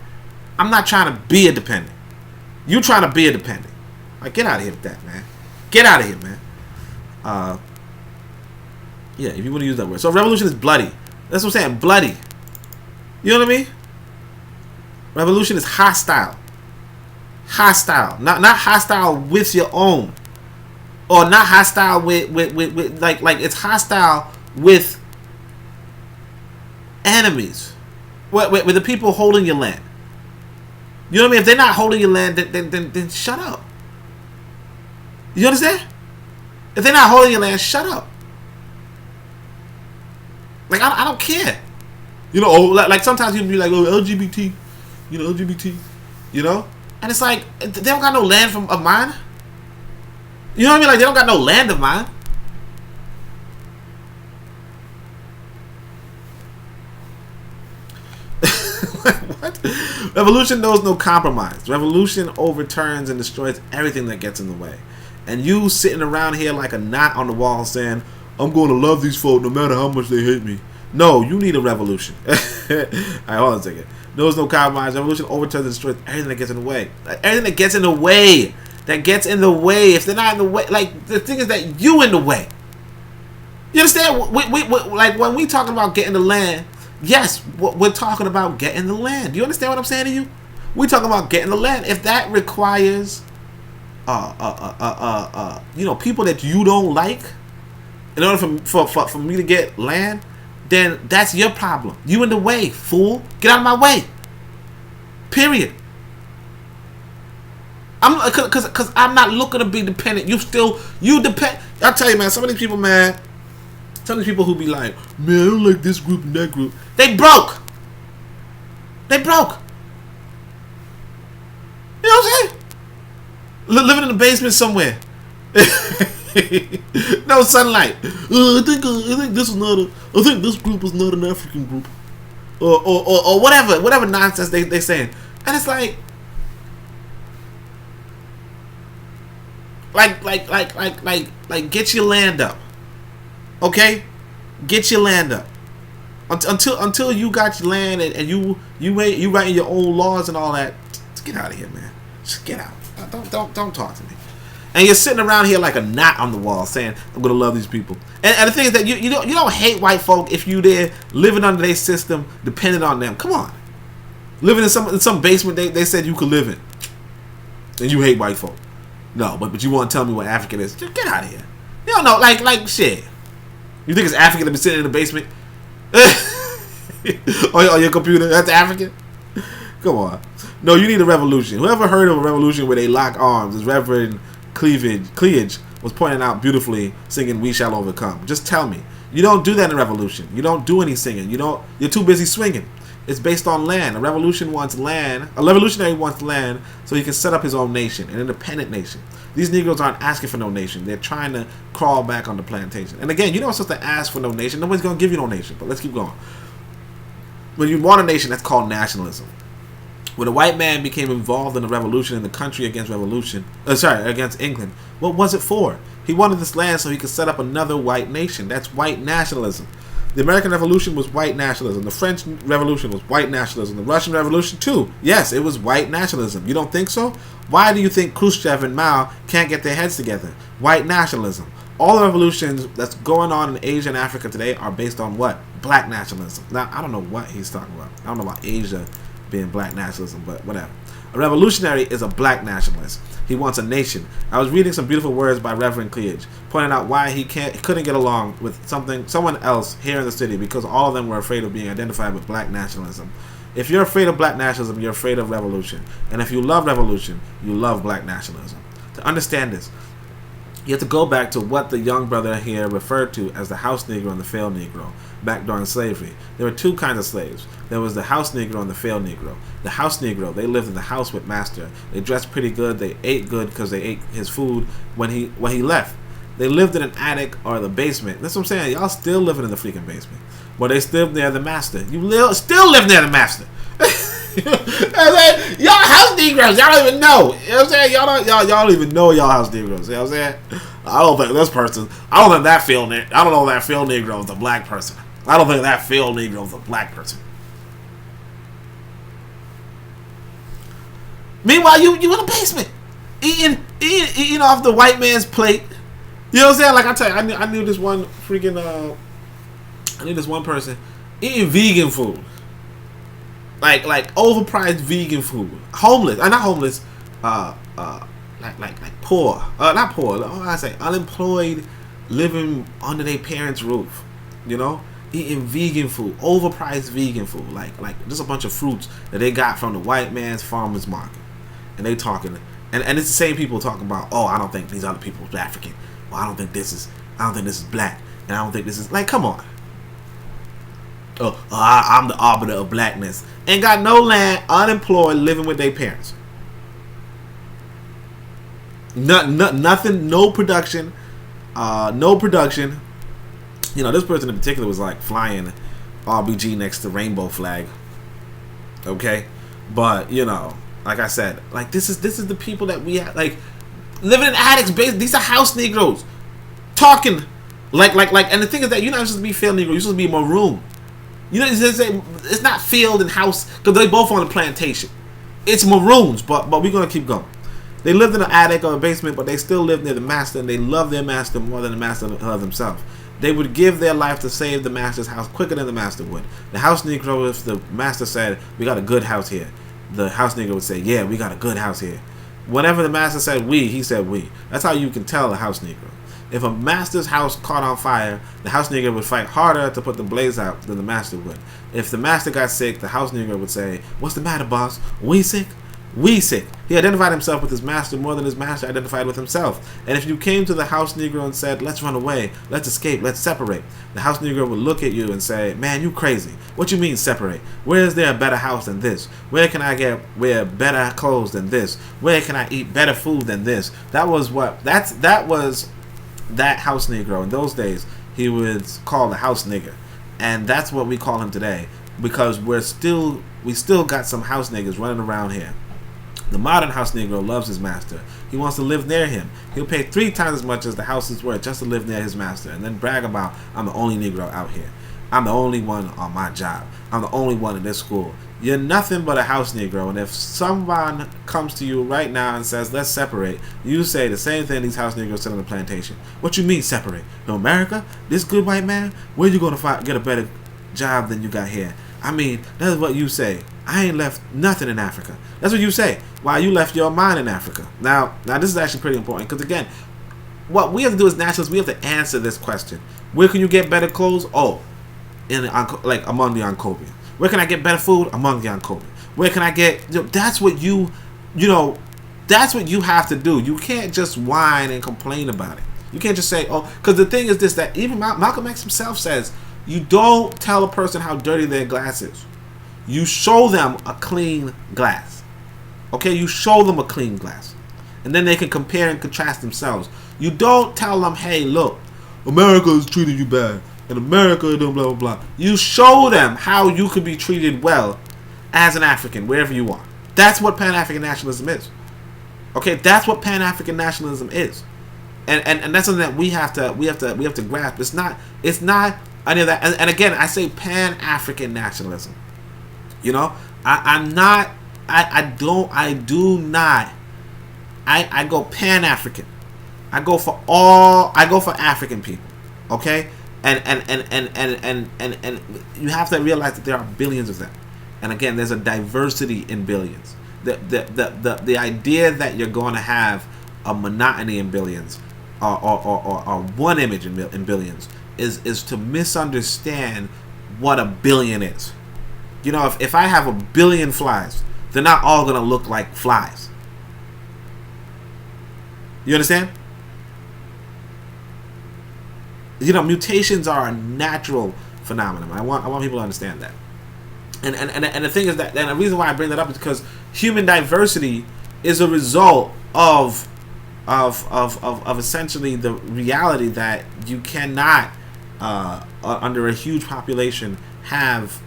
I'm not trying to be a dependent. You trying to be a dependent. Like, get out of here with that, man. Get out of here, man. Yeah, if you want to use that word. So revolution is bloody. That's what I'm saying. Bloody. You know what I mean? Revolution is hostile. Hostile. Not hostile with your own. Or not hostile with like it's hostile with enemies. With the people holding your land. You know what I mean? If they're not holding your land, then shut up. You understand? If they're not holding your land, shut up. Like, I don't care. You know, like sometimes you'll be like, oh, LGBT. You know, LGBT. You know? And it's like, they don't got no land of mine. You know what I mean? Like, they don't got no land of mine. What? Revolution knows no compromise. Revolution overturns and destroys everything that gets in the way. And you sitting around here like a knot on the wall saying, I'm going to love these folk no matter how much they hate me. No, you need a revolution. Alright, hold on a second. There was no compromise. Revolution overturns and destroys everything that gets in the way. Like, everything that gets in the way. That gets in the way. If they're not in the way, like, the thing is that you in the way. You understand? We like, when we talking about getting the land, yes, we're talking about getting the land. Do you understand what I'm saying to you? We're talking about getting the land. If that requires, you know, people that you don't like, in order for me to get land, then that's your problem. You in the way, fool. Get out of my way. Period. Cause I'm not looking to be dependent. You depend. I tell you, man. Some of these people, man. Some of these people who be like, man, I don't like this group and that group. They broke. They broke. You know what I'm saying? Living in the basement somewhere. No sunlight. I think this is not a. I think this group is not an African group, or whatever nonsense they saying, and it's like get your land up, okay? Get your land up until you got your land and you writing your own laws and all that. Just get out of here, man. Just get out. Don't talk to me. And you're sitting around here like a knot on the wall saying, I'm going to love these people. And the thing is that you don't hate white folk if you there living under their system, dependent on them. Come on. Living in some basement they said you could live in. And you hate white folk. No, but you want to tell me what African is. Just get out of here. You don't know, like shit. You think it's African to be sitting in the basement? on your computer? That's African? Come on. No, you need a revolution. Whoever heard of a revolution where they lock arms is Reverend Cleage was pointing out beautifully, singing "We Shall Overcome." Just tell me, you don't do that in a revolution. You don't do any singing. You're too busy swinging. It's based on land. A revolution wants land. A revolutionary wants land so he can set up his own nation, an independent nation. These Negroes aren't asking for no nation. They're trying to crawl back on the plantation. And again, you're not supposed to ask for no nation. Nobody's gonna give you no nation. But let's keep going. When you want a nation, that's called nationalism. When a white man became involved in the revolution in the country against England, what was it for? He wanted this land so he could set up another white nation. That's white nationalism. The American Revolution was white nationalism. The French Revolution was white nationalism. The Russian Revolution too. Yes, it was white nationalism. You don't think so? Why do you think Khrushchev and Mao can't get their heads together? White nationalism. All the revolutions that's going on in Asia and Africa today are based on what? Black nationalism. Now, I don't know what he's talking about. I don't know about Asia being black nationalism, but whatever. A revolutionary is a black nationalist. He wants a nation. I was reading some beautiful words by Reverend Cleage, pointing out why he couldn't get along with someone else here in the city because all of them were afraid of being identified with black nationalism. If you're afraid of black nationalism, you're afraid of revolution. And if you love revolution, you love black nationalism. To understand this, you have to go back to what the young brother here referred to as the house Negro and the failed Negro back during slavery. There were two kinds of slaves. There was the house Negro and the failed Negro. The house Negro, they lived in the house with master. They dressed pretty good. They ate good because they ate his food when he left. They lived in an attic or the basement. That's what I'm saying. Y'all still living in the freaking basement. But they still near the master. Still live near the master. You know what I'm saying? Y'all house Negroes, y'all don't even know. You know what I'm saying? Y'all don't even know y'all house Negroes. You know what I'm saying? I don't think this person. I don't think that field. I don't know that field Negro is a black person. I don't think that field Negro is a black person. Meanwhile, you in the basement, eating off the white man's plate. You know what I'm saying? Like I tell you, I knew this one freaking. I knew this one person eating vegan food. Like overpriced vegan food. Homeless. Not homeless. Like poor. Not poor. What I say? Unemployed, living under their parents' roof. You know, eating vegan food, overpriced vegan food. Like just a bunch of fruits that they got from the white man's farmer's market, and they talking. And it's the same people talking about. Oh, I don't think these other people are African. Well, I don't think this is black, and I don't think this is like. Come on. I'm the arbiter of blackness. Ain't got no land, unemployed, living with their parents. Nothing, no production. No production. You know, this person in particular was like flying RBG next to rainbow flag. Okay? But, you know, like I said, like this is the people that we have, like living in attics. These are house Negroes. Talking like and the thing is that you're not supposed to be failed Negro, you're supposed to be maroon. You know, it's not field and house because they both on the plantation. It's maroons, but we're gonna keep going. They lived in an attic or a basement, but they still lived near the master, and they loved their master more than the master loved themselves. They would give their life to save the master's house quicker than the master would. The house Negro, if the master said, "We got a good house here," the house Negro would say, "Yeah, we got a good house here." Whenever the master said "we," he said "we." That's how you can tell a house Negro. If a master's house caught on fire, the house Negro would fight harder to put the blaze out than the master would. If the master got sick, the house Negro would say, "What's the matter, boss? We sick? We sick." He identified himself with his master more than his master identified with himself. And if you came to the house Negro and said, "Let's run away, let's escape, let's separate," the house Negro would look at you and say, "Man, you crazy. What you mean separate? Where is there a better house than this? Where can I wear better clothes than this? Where can I eat better food than this?" That was that house Negro. In those days, he was called a house nigger. And that's what we call him today, because we still got some house niggas running around here. The modern house Negro loves his master. He wants to live near him. He'll pay 3 times as much as the house is worth just to live near his master, and then brag about, "I'm the only Negro out here. I'm the only one on my job. I'm the only one in this school." You're nothing but a house Negro, and if someone comes to you right now and says, "Let's separate," you say the same thing these house Negroes said on the plantation. "What you mean separate? In America? This good white man? Where you going to get a better job than you got here?" I mean, that's what you say. "I ain't left nothing in Africa." That's what you say. While you left your mind in Africa. Now this is actually pretty important, because again, what we have to do as nationalists, we have to answer this question. Where can you get better clothes? Oh, among the Ankobians. Where can I get better food? Among the Ankobians. Where can I get? That's what that's what you have to do. You can't just whine and complain about it. You can't just say, "Oh," because the thing is this, that even Malcolm X himself says, you don't tell a person how dirty their glass is. You show them a clean glass. Okay, you show them a clean glass, and then they can compare and contrast themselves. You don't tell them, "Hey, look, America is treating you bad, and America blah blah blah." You show them how you could be treated well as an African wherever you are. That's what Pan-African nationalism is. Okay, that's what Pan-African nationalism is, and that's something that we have to grasp. It's not any of that. And again, I say Pan-African nationalism. You know, I go Pan-African. I go for African people. Okay? And you have to realize that there are billions of them. And again, there's a diversity in billions. The idea that you're going to have a monotony in billions or one image in billions is to misunderstand what a billion is. You know, if I have a billion flies, they're not all going to look like flies. You understand? You know, mutations are a natural phenomenon. I want people to understand that. And the thing is that, and the reason why I bring that up is because human diversity is a result of essentially the reality that you cannot under a huge population have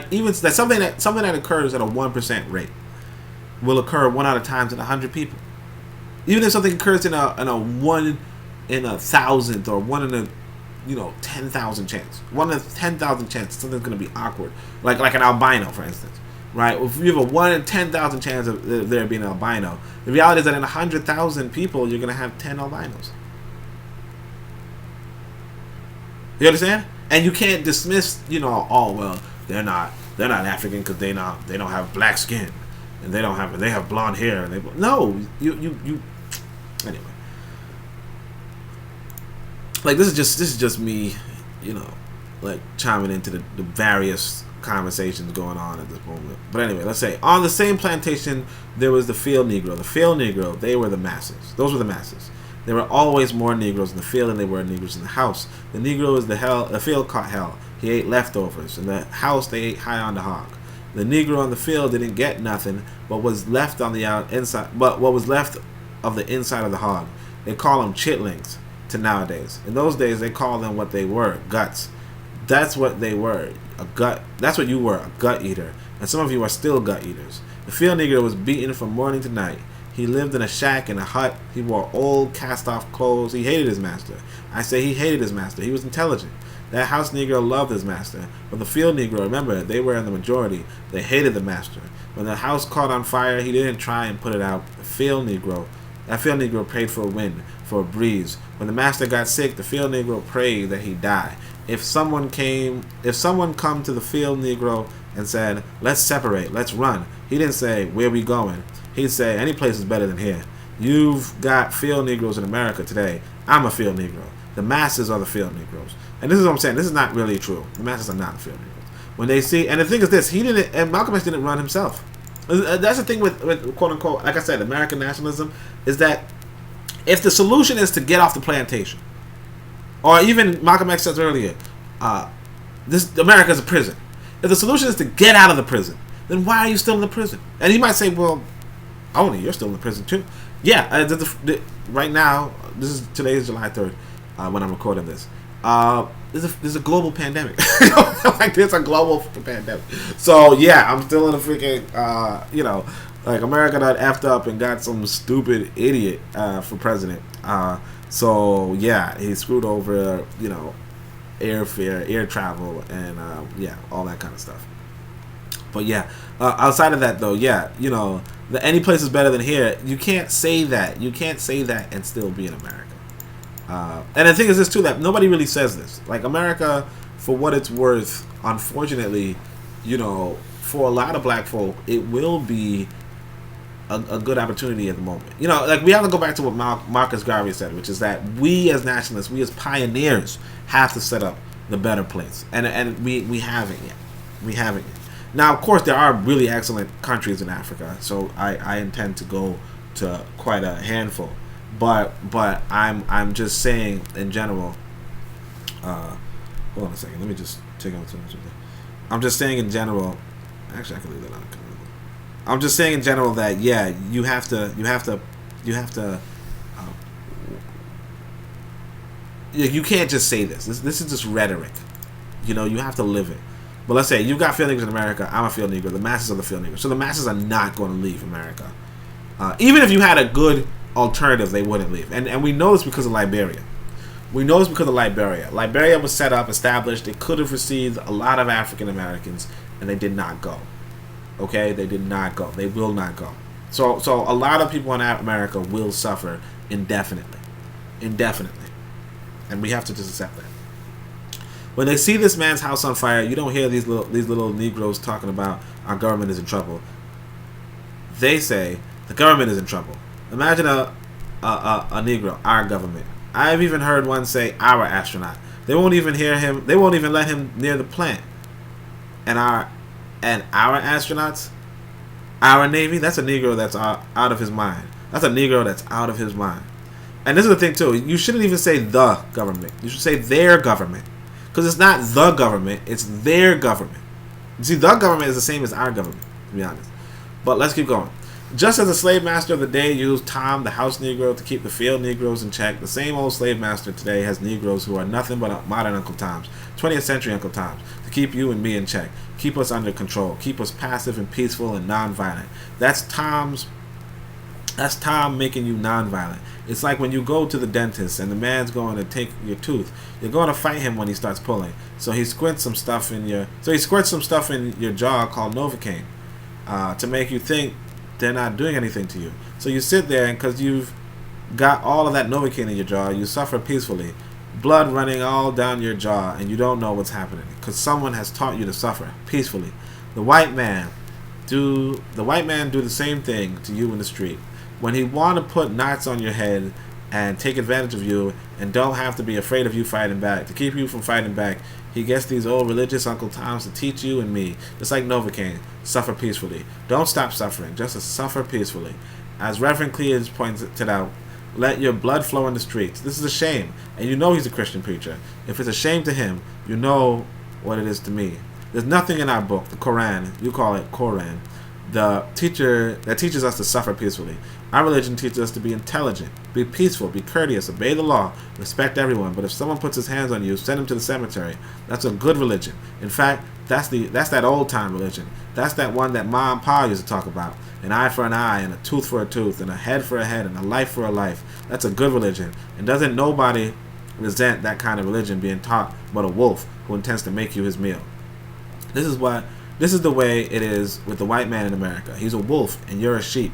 even that something that occurs at a 1% rate will occur 1 out of times in 100 people. Even if something occurs in a 1 in 1,000th or 1 in a 10,000 chance, 1 in 10,000 chance something's going to be awkward, like an albino, for instance, right? If you have a 1 in 10,000 chance of there being an albino, the reality is that in 100,000 people you're going to have 10 albinos. You understand? And you can't dismiss, oh well, they're not African because they don't have black skin, and they have blonde hair, and you anyway. Like this is just me, like chiming into the various conversations going on at this moment. But anyway, let's say on the same plantation there was the field Negro. The field Negro, they were the masses. Those were the masses. There were always more Negroes in the field than there were Negroes in the house. The Negro is the field caught hell. He ate leftovers. In the house, they ate high on the hog. The Negro on the field didn't get nothing, but was left on the inside. But what was left of the inside of the hog, they call them chitlings to nowadays. In those days, they call them what they were, guts. That's what they were, a gut. That's what you were, a gut eater. And some of you are still gut eaters. The field Negro was beaten from morning to night. He lived in a shack in a hut. He wore old cast-off clothes. He hated his master. I say he hated his master. He was intelligent. That house Negro loved his master. But the field Negro, remember, they were in the majority. They hated the master. When the house caught on fire, he didn't try and put it out. The field Negro prayed for a wind, for a breeze. When the master got sick, the field Negro prayed that he die. If someone come to the field Negro and said, let's separate, let's run, he didn't say, where we going? He'd say, any place is better than here. You've got field Negroes in America today. I'm a field Negro. The masses are the field Negroes. And this is what I'm saying. This is not really true. The masses are not the field Negroes. When they see, and the thing is this, Malcolm X didn't run himself. That's the thing with quote unquote, like I said, American nationalism, is that if the solution is to get off the plantation, or even Malcolm X says earlier, America is a prison. If the solution is to get out of the prison, then why are you still in the prison? And he might say, well, only you're still in the prison too. Yeah, right now, today is July 3rd when I'm recording this. There's a global pandemic. Like, there's a global pandemic. So yeah, I'm still in a freaking like America got effed up and got some stupid idiot for president. So yeah, he screwed over airfare, air travel, and all that kind of stuff. But yeah, outside of that though, any place is better than here. You can't say that. You can't say that and still be in America. And the thing is this too, that nobody really says this. Like, America, for what it's worth, unfortunately, for a lot of black folk, it will be a good opportunity at the moment. Like, we have to go back to what Marcus Garvey said, which is that we as nationalists, we as pioneers, have to set up the better place. And we haven't yet. We haven't yet. Now, of course, there are really excellent countries in Africa, so I intend to go to quite a handful. But I'm just saying in general. Hold on a second. Let me just take out too much of that. I'm just saying in general. Actually, I can leave that on. I'm just saying in general that you have to. You can't just say this. This is just rhetoric. You have to live it. But let's say you've got field Negroes in America. I'm a field Negro. The masses are the field Negroes. So the masses are not going to leave America. Even if you had a good alternative, they wouldn't leave. And we know this because of Liberia. Liberia was set up, established. It could have received a lot of African Americans, and they did not go. Okay? They did not go. They will not go. So a lot of people in America will suffer indefinitely. And we have to just accept that. When they see this man's house on fire, you don't hear these little Negroes talking about our government is in trouble. They say the government is in trouble. Imagine a Negro, our government. I've even heard one say our astronaut. They won't even hear him. They won't even let him near the plant. And our astronauts, our Navy, that's a Negro that's out of his mind. That's a Negro that's out of his mind. And this is the thing too. You shouldn't even say the government. You should say their government. Because it's not the government, it's their government. You see, the government is the same as our government, to be honest. But let's keep going. Just as the slave master of the day used Tom, the house Negro, to keep the field Negroes in check, the same old slave master today has Negroes who are nothing but modern Uncle Toms, 20th century Uncle Toms, to keep you and me in check, keep us under control, keep us passive and peaceful and nonviolent. That's Tom making you nonviolent. It's like when you go to the dentist and the man's going to take your tooth. You're going to fight him when he starts pulling. So he squirts some stuff in your jaw called Novocaine to make you think they're not doing anything to you. So you sit there, and because you've got all of that Novocaine in your jaw, you suffer peacefully. Blood running all down your jaw, and you don't know what's happening because someone has taught you to suffer peacefully. The white man do the same thing to you in the street. When he want to put knots on your head and take advantage of you and don't have to be afraid of you fighting back, to keep you from fighting back, he gets these old religious Uncle Toms to teach you and me, just like Novocaine, suffer peacefully. Don't stop suffering, just suffer peacefully. As Reverend Cleage pointed out, let your blood flow in the streets. This is a shame, and you know he's a Christian preacher. If it's a shame to him, you know what it is to me. There's nothing in our book, the Quran, you call it Quran, the teacher that teaches us to suffer peacefully. Our religion teaches us to be intelligent, be peaceful, be courteous, obey the law, respect everyone. But if someone puts his hands on you, send him to the cemetery. That's a good religion. In fact, that's that old time religion. That's that one that Ma and Pa used to talk about. An eye for an eye, and a tooth for a tooth, and a head for a head, and a life for a life. That's a good religion. And doesn't nobody resent that kind of religion being taught but a wolf who intends to make you his meal. This is the way it is with the white man in America. He's a wolf and you're a sheep.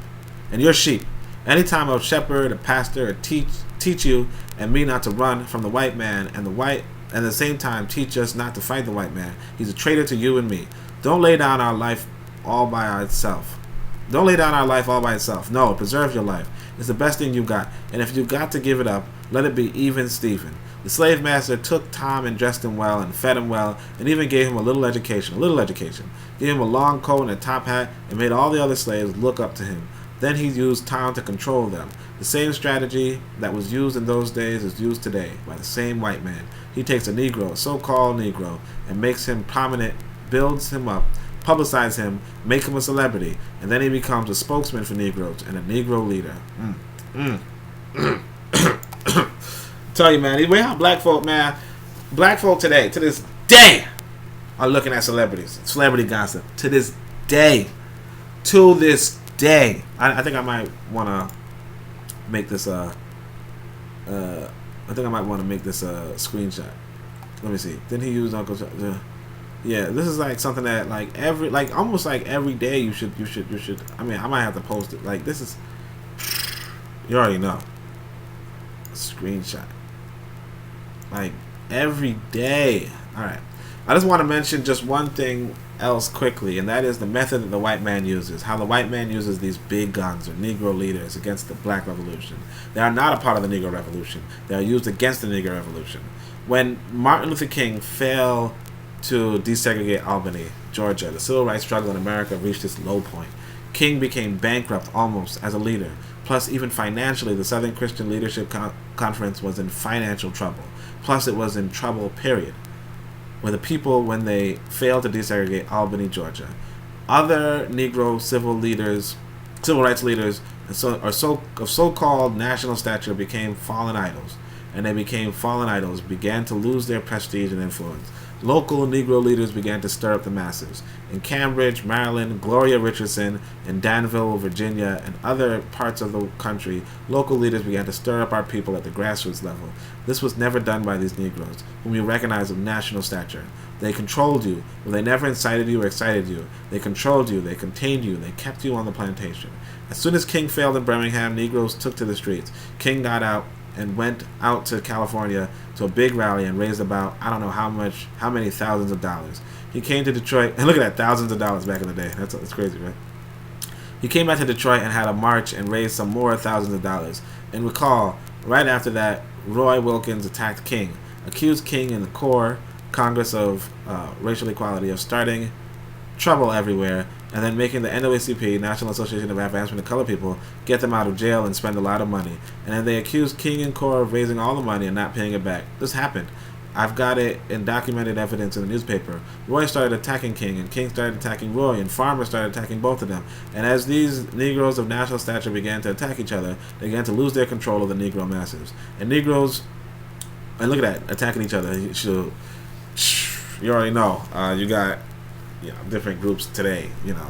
And you're sheep. Anytime a shepherd, a pastor, or teach you and me not to run from the white man and at the same time teach us not to fight the white man, he's a traitor to you and me. Don't lay down our life all by itself. Don't lay down our life all by itself. No, preserve your life. It's the best thing you got. And if you got to give it up, let it be even Stephen. The slave master took Tom and dressed him well and fed him well and even gave him a little education. Gave him a long coat and a top hat and made all the other slaves look up to him. Then he used Tom to control them. The same strategy that was used in those days is used today by the same white man. He takes a Negro, a so-called Negro, and makes him prominent, builds him up, publicize him, make him a celebrity, and then he becomes a spokesman for Negroes and a Negro leader. Tell you, man, we have black folk today, to this day, are looking at celebrity gossip. To this day. I think I might want to make this a screenshot. Let me see. Didn't he use Uncle? Yeah, this is like something that almost like every day you should. I mean, I might have to post it. Like this is, you already know. A screenshot. Like every day. All right. I just want to mention just one thing else quickly, and that is the method that the white man uses. How the white man uses these big guns or Negro leaders against the black revolution. They are not a part of the Negro revolution. They are used against the Negro revolution. When Martin Luther King failed to desegregate Albany, Georgia, the civil rights struggle in America reached its low point. King became bankrupt almost as a leader. Plus, even financially, the Southern Christian Leadership Conference was in financial trouble. Plus, it was in trouble, period. Where the people, when they failed to desegregate Albany, Georgia, other Negro civil rights leaders, of so-called national stature became fallen idols, and they became fallen idols, began to lose their prestige and influence. Local Negro leaders began to stir up the masses. In Cambridge, Maryland, Gloria Richardson, in Danville, Virginia, and other parts of the country, local leaders began to stir up our people at the grassroots level. This was never done by these Negroes, whom you recognize of national stature. They controlled you, but they never incited you or excited you. They controlled you, they contained you, they kept you on the plantation. As soon as King failed in Birmingham, Negroes took to the streets. King got out and went out to California to a big rally and raised about, I don't know how many thousands of dollars. He came to Detroit, and look at that, thousands of dollars back in the day. That's crazy, right? He came back to Detroit and had a march and raised some more thousands of dollars. And recall, right after that, Roy Wilkins attacked King, accused King and the core Congress of racial equality of starting trouble everywhere, and then making the NAACP, National Association of Advancement of Colored People, get them out of jail and spend a lot of money. And then they accused King and Core of raising all the money and not paying it back. This happened. I've got it in documented evidence in the newspaper. Roy started attacking King, and King started attacking Roy, and farmers started attacking both of them. And as these Negroes of national stature began to attack each other, they began to lose their control of the Negro masses. And Negroes, and look at that, attacking each other. You already know. You got different groups today.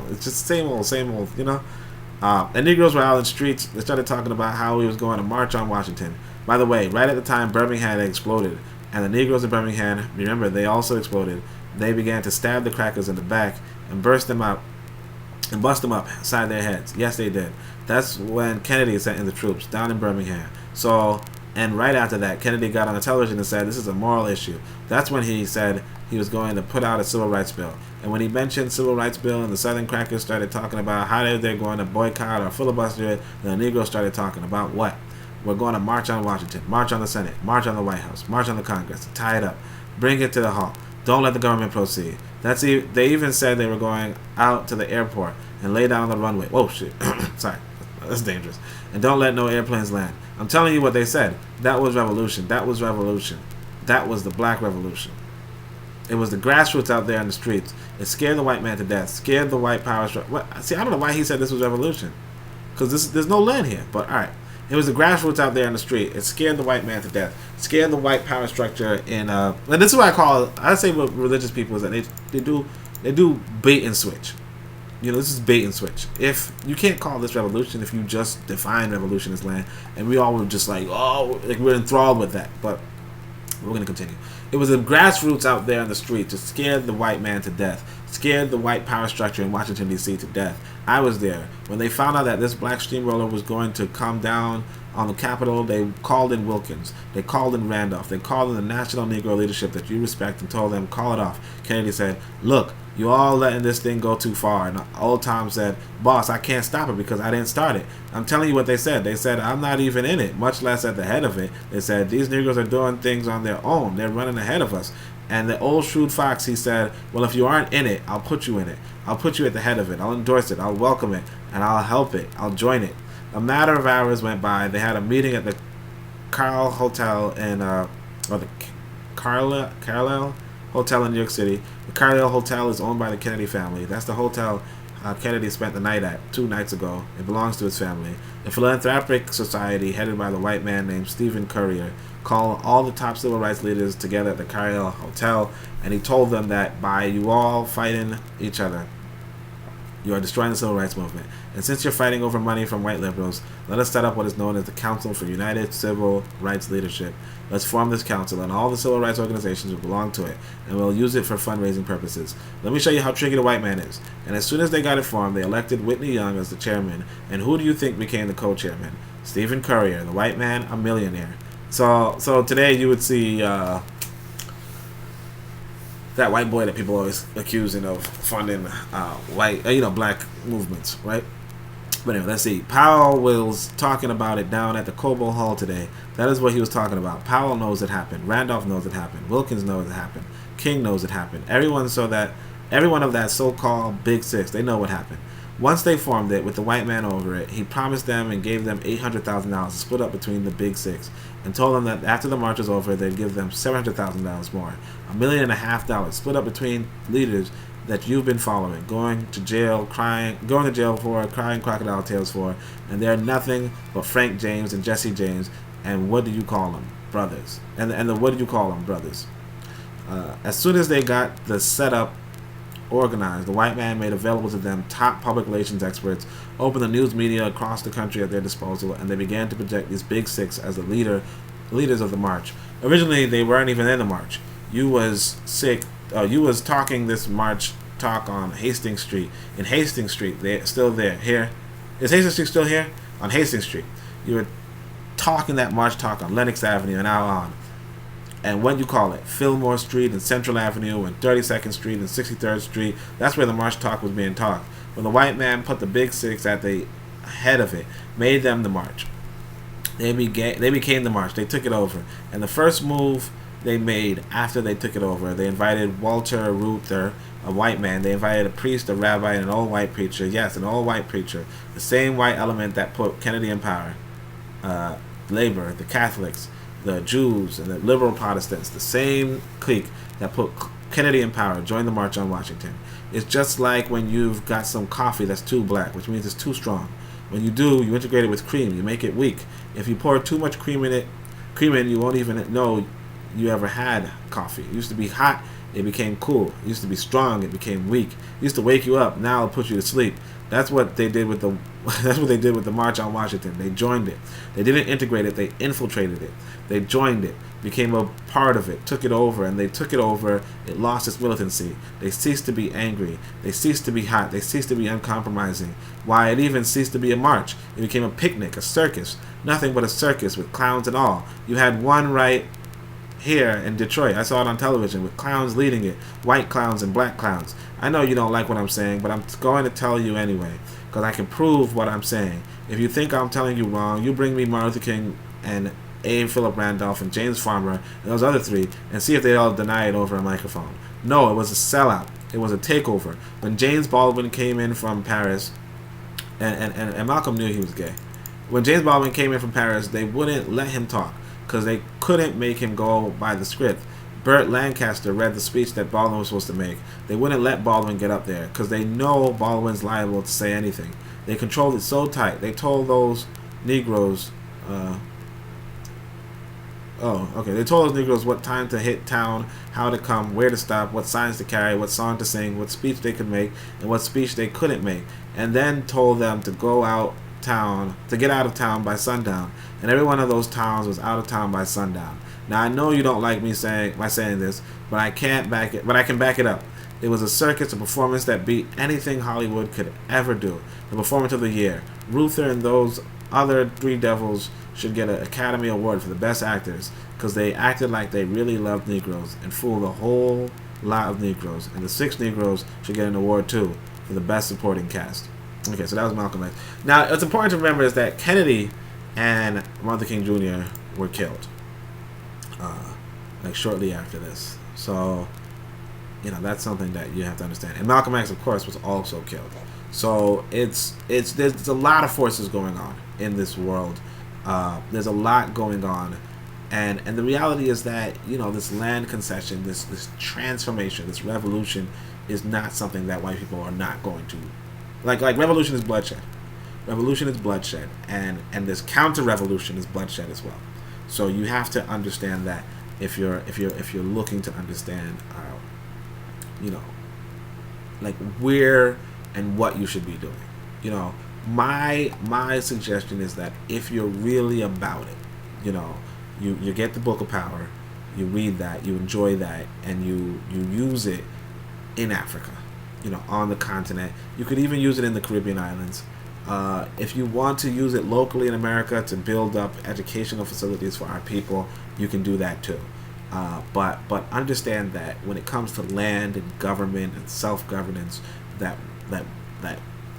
It's just same old, and Negroes were out in the streets. They started talking about how he was going to march on Washington. By the way, right at the time Birmingham had exploded, and the Negroes in Birmingham, remember, they also exploded. They began to stab the crackers in the back and bust them up inside their heads. Yes, they did. That's when Kennedy sent in the troops down in Birmingham. And right after that, Kennedy got on the television and said, this is a moral issue. That's when he said he was going to put out a civil rights bill. And when he mentioned civil rights bill and the Southern crackers started talking about how they're going to boycott or filibuster it, the Negroes started talking about what? We're going to march on Washington, march on the Senate, march on the White House, march on the Congress, tie it up, bring it to the hall. Don't let the government proceed. They even said they were going out to the airport and lay down on the runway. Whoa, shit. Sorry. That's dangerous. And don't let no airplanes land. I'm telling you what they said. That was revolution. That was revolution. That was the black revolution. It was the grassroots out there in the streets. It scared the white man to death. Scared the white power structure. See, I don't know why he said this was revolution. Because there's no land here. But, all right. It was the grassroots out there in the street. It scared the white man to death. Scared the white power structure in... and this is what I say what religious people is that they do bait and switch. This is bait and switch. If you can't call this revolution if you just define revolution as land, and we all were just like we're enthralled with that. But We're going to continue. It was the grassroots out there in the street to scare the white man to death, scared the white power structure in Washington, D.C. to death. I was there. When they found out that this black steamroller was going to come down on the Capitol, they called in Wilkins. They called in Randolph. They called in the national Negro leadership that you respect and told them, call it off. Kennedy said, look, you all letting this thing go too far. And old Tom said, boss, I can't stop it because I didn't start it. I'm telling you what they said. They said, I'm not even in it, much less at the head of it. They said, these Negroes are doing things on their own. They're running ahead of us. And the old shrewd fox, he said, well, if you aren't in it, I'll put you in it. I'll put you at the head of it. I'll endorse it. I'll welcome it. And I'll help it. I'll join it. A matter of hours went by. They had a meeting at the Carlisle Hotel in, or the Carlisle Hotel in New York City. The Carlisle Hotel is owned by the Kennedy family. That's the hotel Kennedy spent the night at 2 nights ago. It belongs to his family. The Philanthropic Society, headed by the white man named Stephen Currier, called all the top civil rights leaders together at the Carlisle Hotel, and he told them that by you all fighting each other, you are destroying the civil rights movement. And since you're fighting over money from white liberals, let us set up what is known as the Council for United Civil Rights Leadership. Let's form this council, and all the civil rights organizations will belong to it, and we'll use it for fundraising purposes. Let me show you how tricky the white man is. And as soon as they got it formed, they elected Whitney Young as the chairman. And who do you think became the co-chairman? Stephen Currier, the white man, a millionaire. So today you would see that white boy that people always accusing of funding black movements, right? But anyway, let's see. Powell was talking about it down at the Cobo Hall today. That is what he was talking about. Powell knows it happened. Randolph knows it happened. Wilkins knows it happened. King knows it happened. Everyone of that so-called Big Six, they know what happened. Once they formed it, with the white man over it, he promised them and gave them $800,000 to split up between the Big Six, and told them that after the march was over, they'd give them $700,000 more, $1.5 million split up between leaders that you've been following, going to jail for, crying crocodile tears for, and they're nothing but Frank James and Jesse James, and what do you call them? Brothers. And what did you call them? Brothers. As soon as they got the setup organized, the white man made available to them top public relations experts, opened the news media across the country at their disposal, and they began to project these Big Six as the leaders of the march. Originally, they weren't even in the march. You was talking this march talk on Hastings Street. In Hastings Street, they're still there. Here, is Hastings Street still here? On Hastings Street, you were talking that march talk on Lenox Avenue and out on. And what you call it, Fillmore Street and Central Avenue and 32nd Street and 63rd Street, that's where the march talk was being talked. When the white man put the Big Six at the head of it, made them the march. They became the march. They took it over. And the first move they made after they took it over, they invited Walter Reuther, a white man. They invited a priest, a rabbi, and an old white preacher. Yes, an old white preacher. The same white element that put Kennedy in power. Labor, the Catholics, the Jews, and the liberal Protestants, the same clique that put Kennedy in power, joined the March on Washington. It's just like when you've got some coffee that's too black, which means it's too strong. When you do, you integrate it with cream. You make it weak. If you pour too much cream in, you won't even know you ever had coffee. It used to be hot, it became cool. It used to be strong, it became weak. It used to wake you up, now it'll put you to sleep. That's what they did with the March on Washington. They joined it. They didn't integrate it, they infiltrated it. They joined it, became a part of it, took it over, and they took it over, it lost its militancy. They ceased to be angry. They ceased to be hot. They ceased to be uncompromising. Why, it even ceased to be a march. It became a picnic, a circus. Nothing but a circus with clowns and all. You had one right here in Detroit. I saw it on television with clowns leading it, white clowns and black clowns. I know you don't like what I'm saying, but I'm going to tell you anyway, because I can prove what I'm saying. If you think I'm telling you wrong, you bring me Martin Luther King and A. Philip Randolph and James Farmer and those other three and see if they all deny it over a microphone. No, it was a sellout. It was a takeover. When James Baldwin came in from Paris, and Malcolm knew he was gay. When James Baldwin came in from Paris, they wouldn't let him talk because they couldn't make him go by the script. Burt Lancaster read the speech that Baldwin was supposed to make. They wouldn't let Baldwin get up there because they know Baldwin's liable to say anything. They controlled it so tight. They told those Negroes, they told those Negroes what time to hit town, how to come, where to stop, what signs to carry, what song to sing, what speech they could make, and what speech they couldn't make. And then told them to get out of town by sundown. And every one of those towns was out of town by sundown. Now I know you don't like me saying this, but I can't back it. But I can back it up. It was a circus, a performance that beat anything Hollywood could ever do. The performance of the year. Ruther and those other three devils should get an Academy Award for the best actors because they acted like they really loved Negroes and fooled a whole lot of Negroes. And the 6 Negroes should get an award too for the best supporting cast. Okay, so that was Malcolm X. Now, what's important to remember is that Kennedy and Martin Luther King Jr. were killed, like shortly after this. So, you know, that's something that you have to understand. And Malcolm X, of course, was also killed. So there's a lot of forces going on in this world. There's a lot going on, and the reality is that, you know, this land concession, this transformation, this revolution, is not something that white people are not going to like. Revolution is bloodshed. Revolution is bloodshed, and this counter-revolution is bloodshed as well. So you have to understand that if you're looking to understand, you know, like where and what you should be doing. You know, my suggestion is that if you're really about it, you know, you get the Book of Power, you read that, you enjoy that, and you use it in Africa, you know, on the continent. You could even use it in the Caribbean islands. If you want to use it locally in America to build up educational facilities for our people, you can do that too. But understand that when it comes to land and government and self-governance, that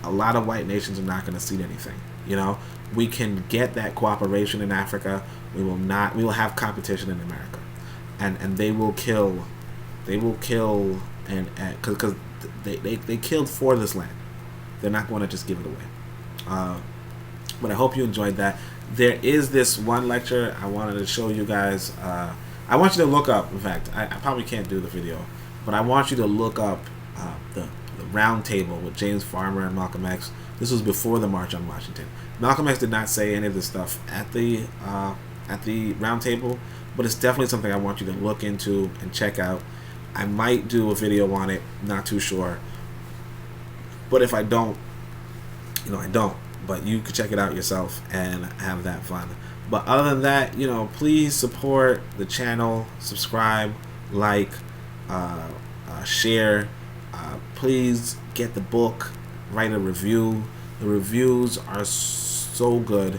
a lot of white nations are not going to cede anything. You know, we can get that cooperation in Africa. We will have competition in America, and they will kill, and because they killed for this land. They're not going to just give it away. But I hope you enjoyed that. There is this one lecture I wanted to show you guys. I want you to look up, in fact, I probably can't do the video, but I want you to look up the round table with James Farmer and Malcolm X. This was before the March on Washington. Malcolm X did not say any of this stuff at the round table, but it's definitely something I want you to look into and check out. I might do a video on it, not too sure. But if I don't, you know, I don't. But you can check it out yourself and have that fun. But other than that, you know, please support the channel, subscribe, like, share. Please get the book, write a review. The reviews are so good.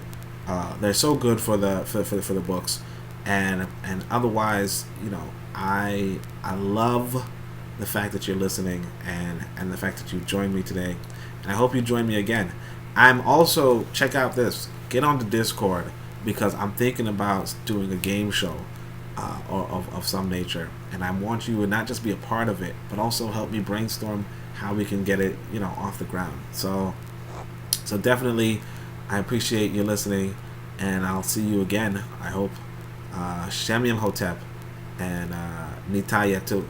They're so good for the books, and otherwise, you know, I love the fact that you're listening and the fact that you joined me today, and I hope you join me again. I'm also, check out this, get on the Discord, because I'm thinking about doing a game show of some nature, and I want you to not just be a part of it, but also help me brainstorm how we can get it, you know, off the ground. So definitely, I appreciate you listening, and I'll see you again, I hope. Shemiam Hotep, and Nitaya too.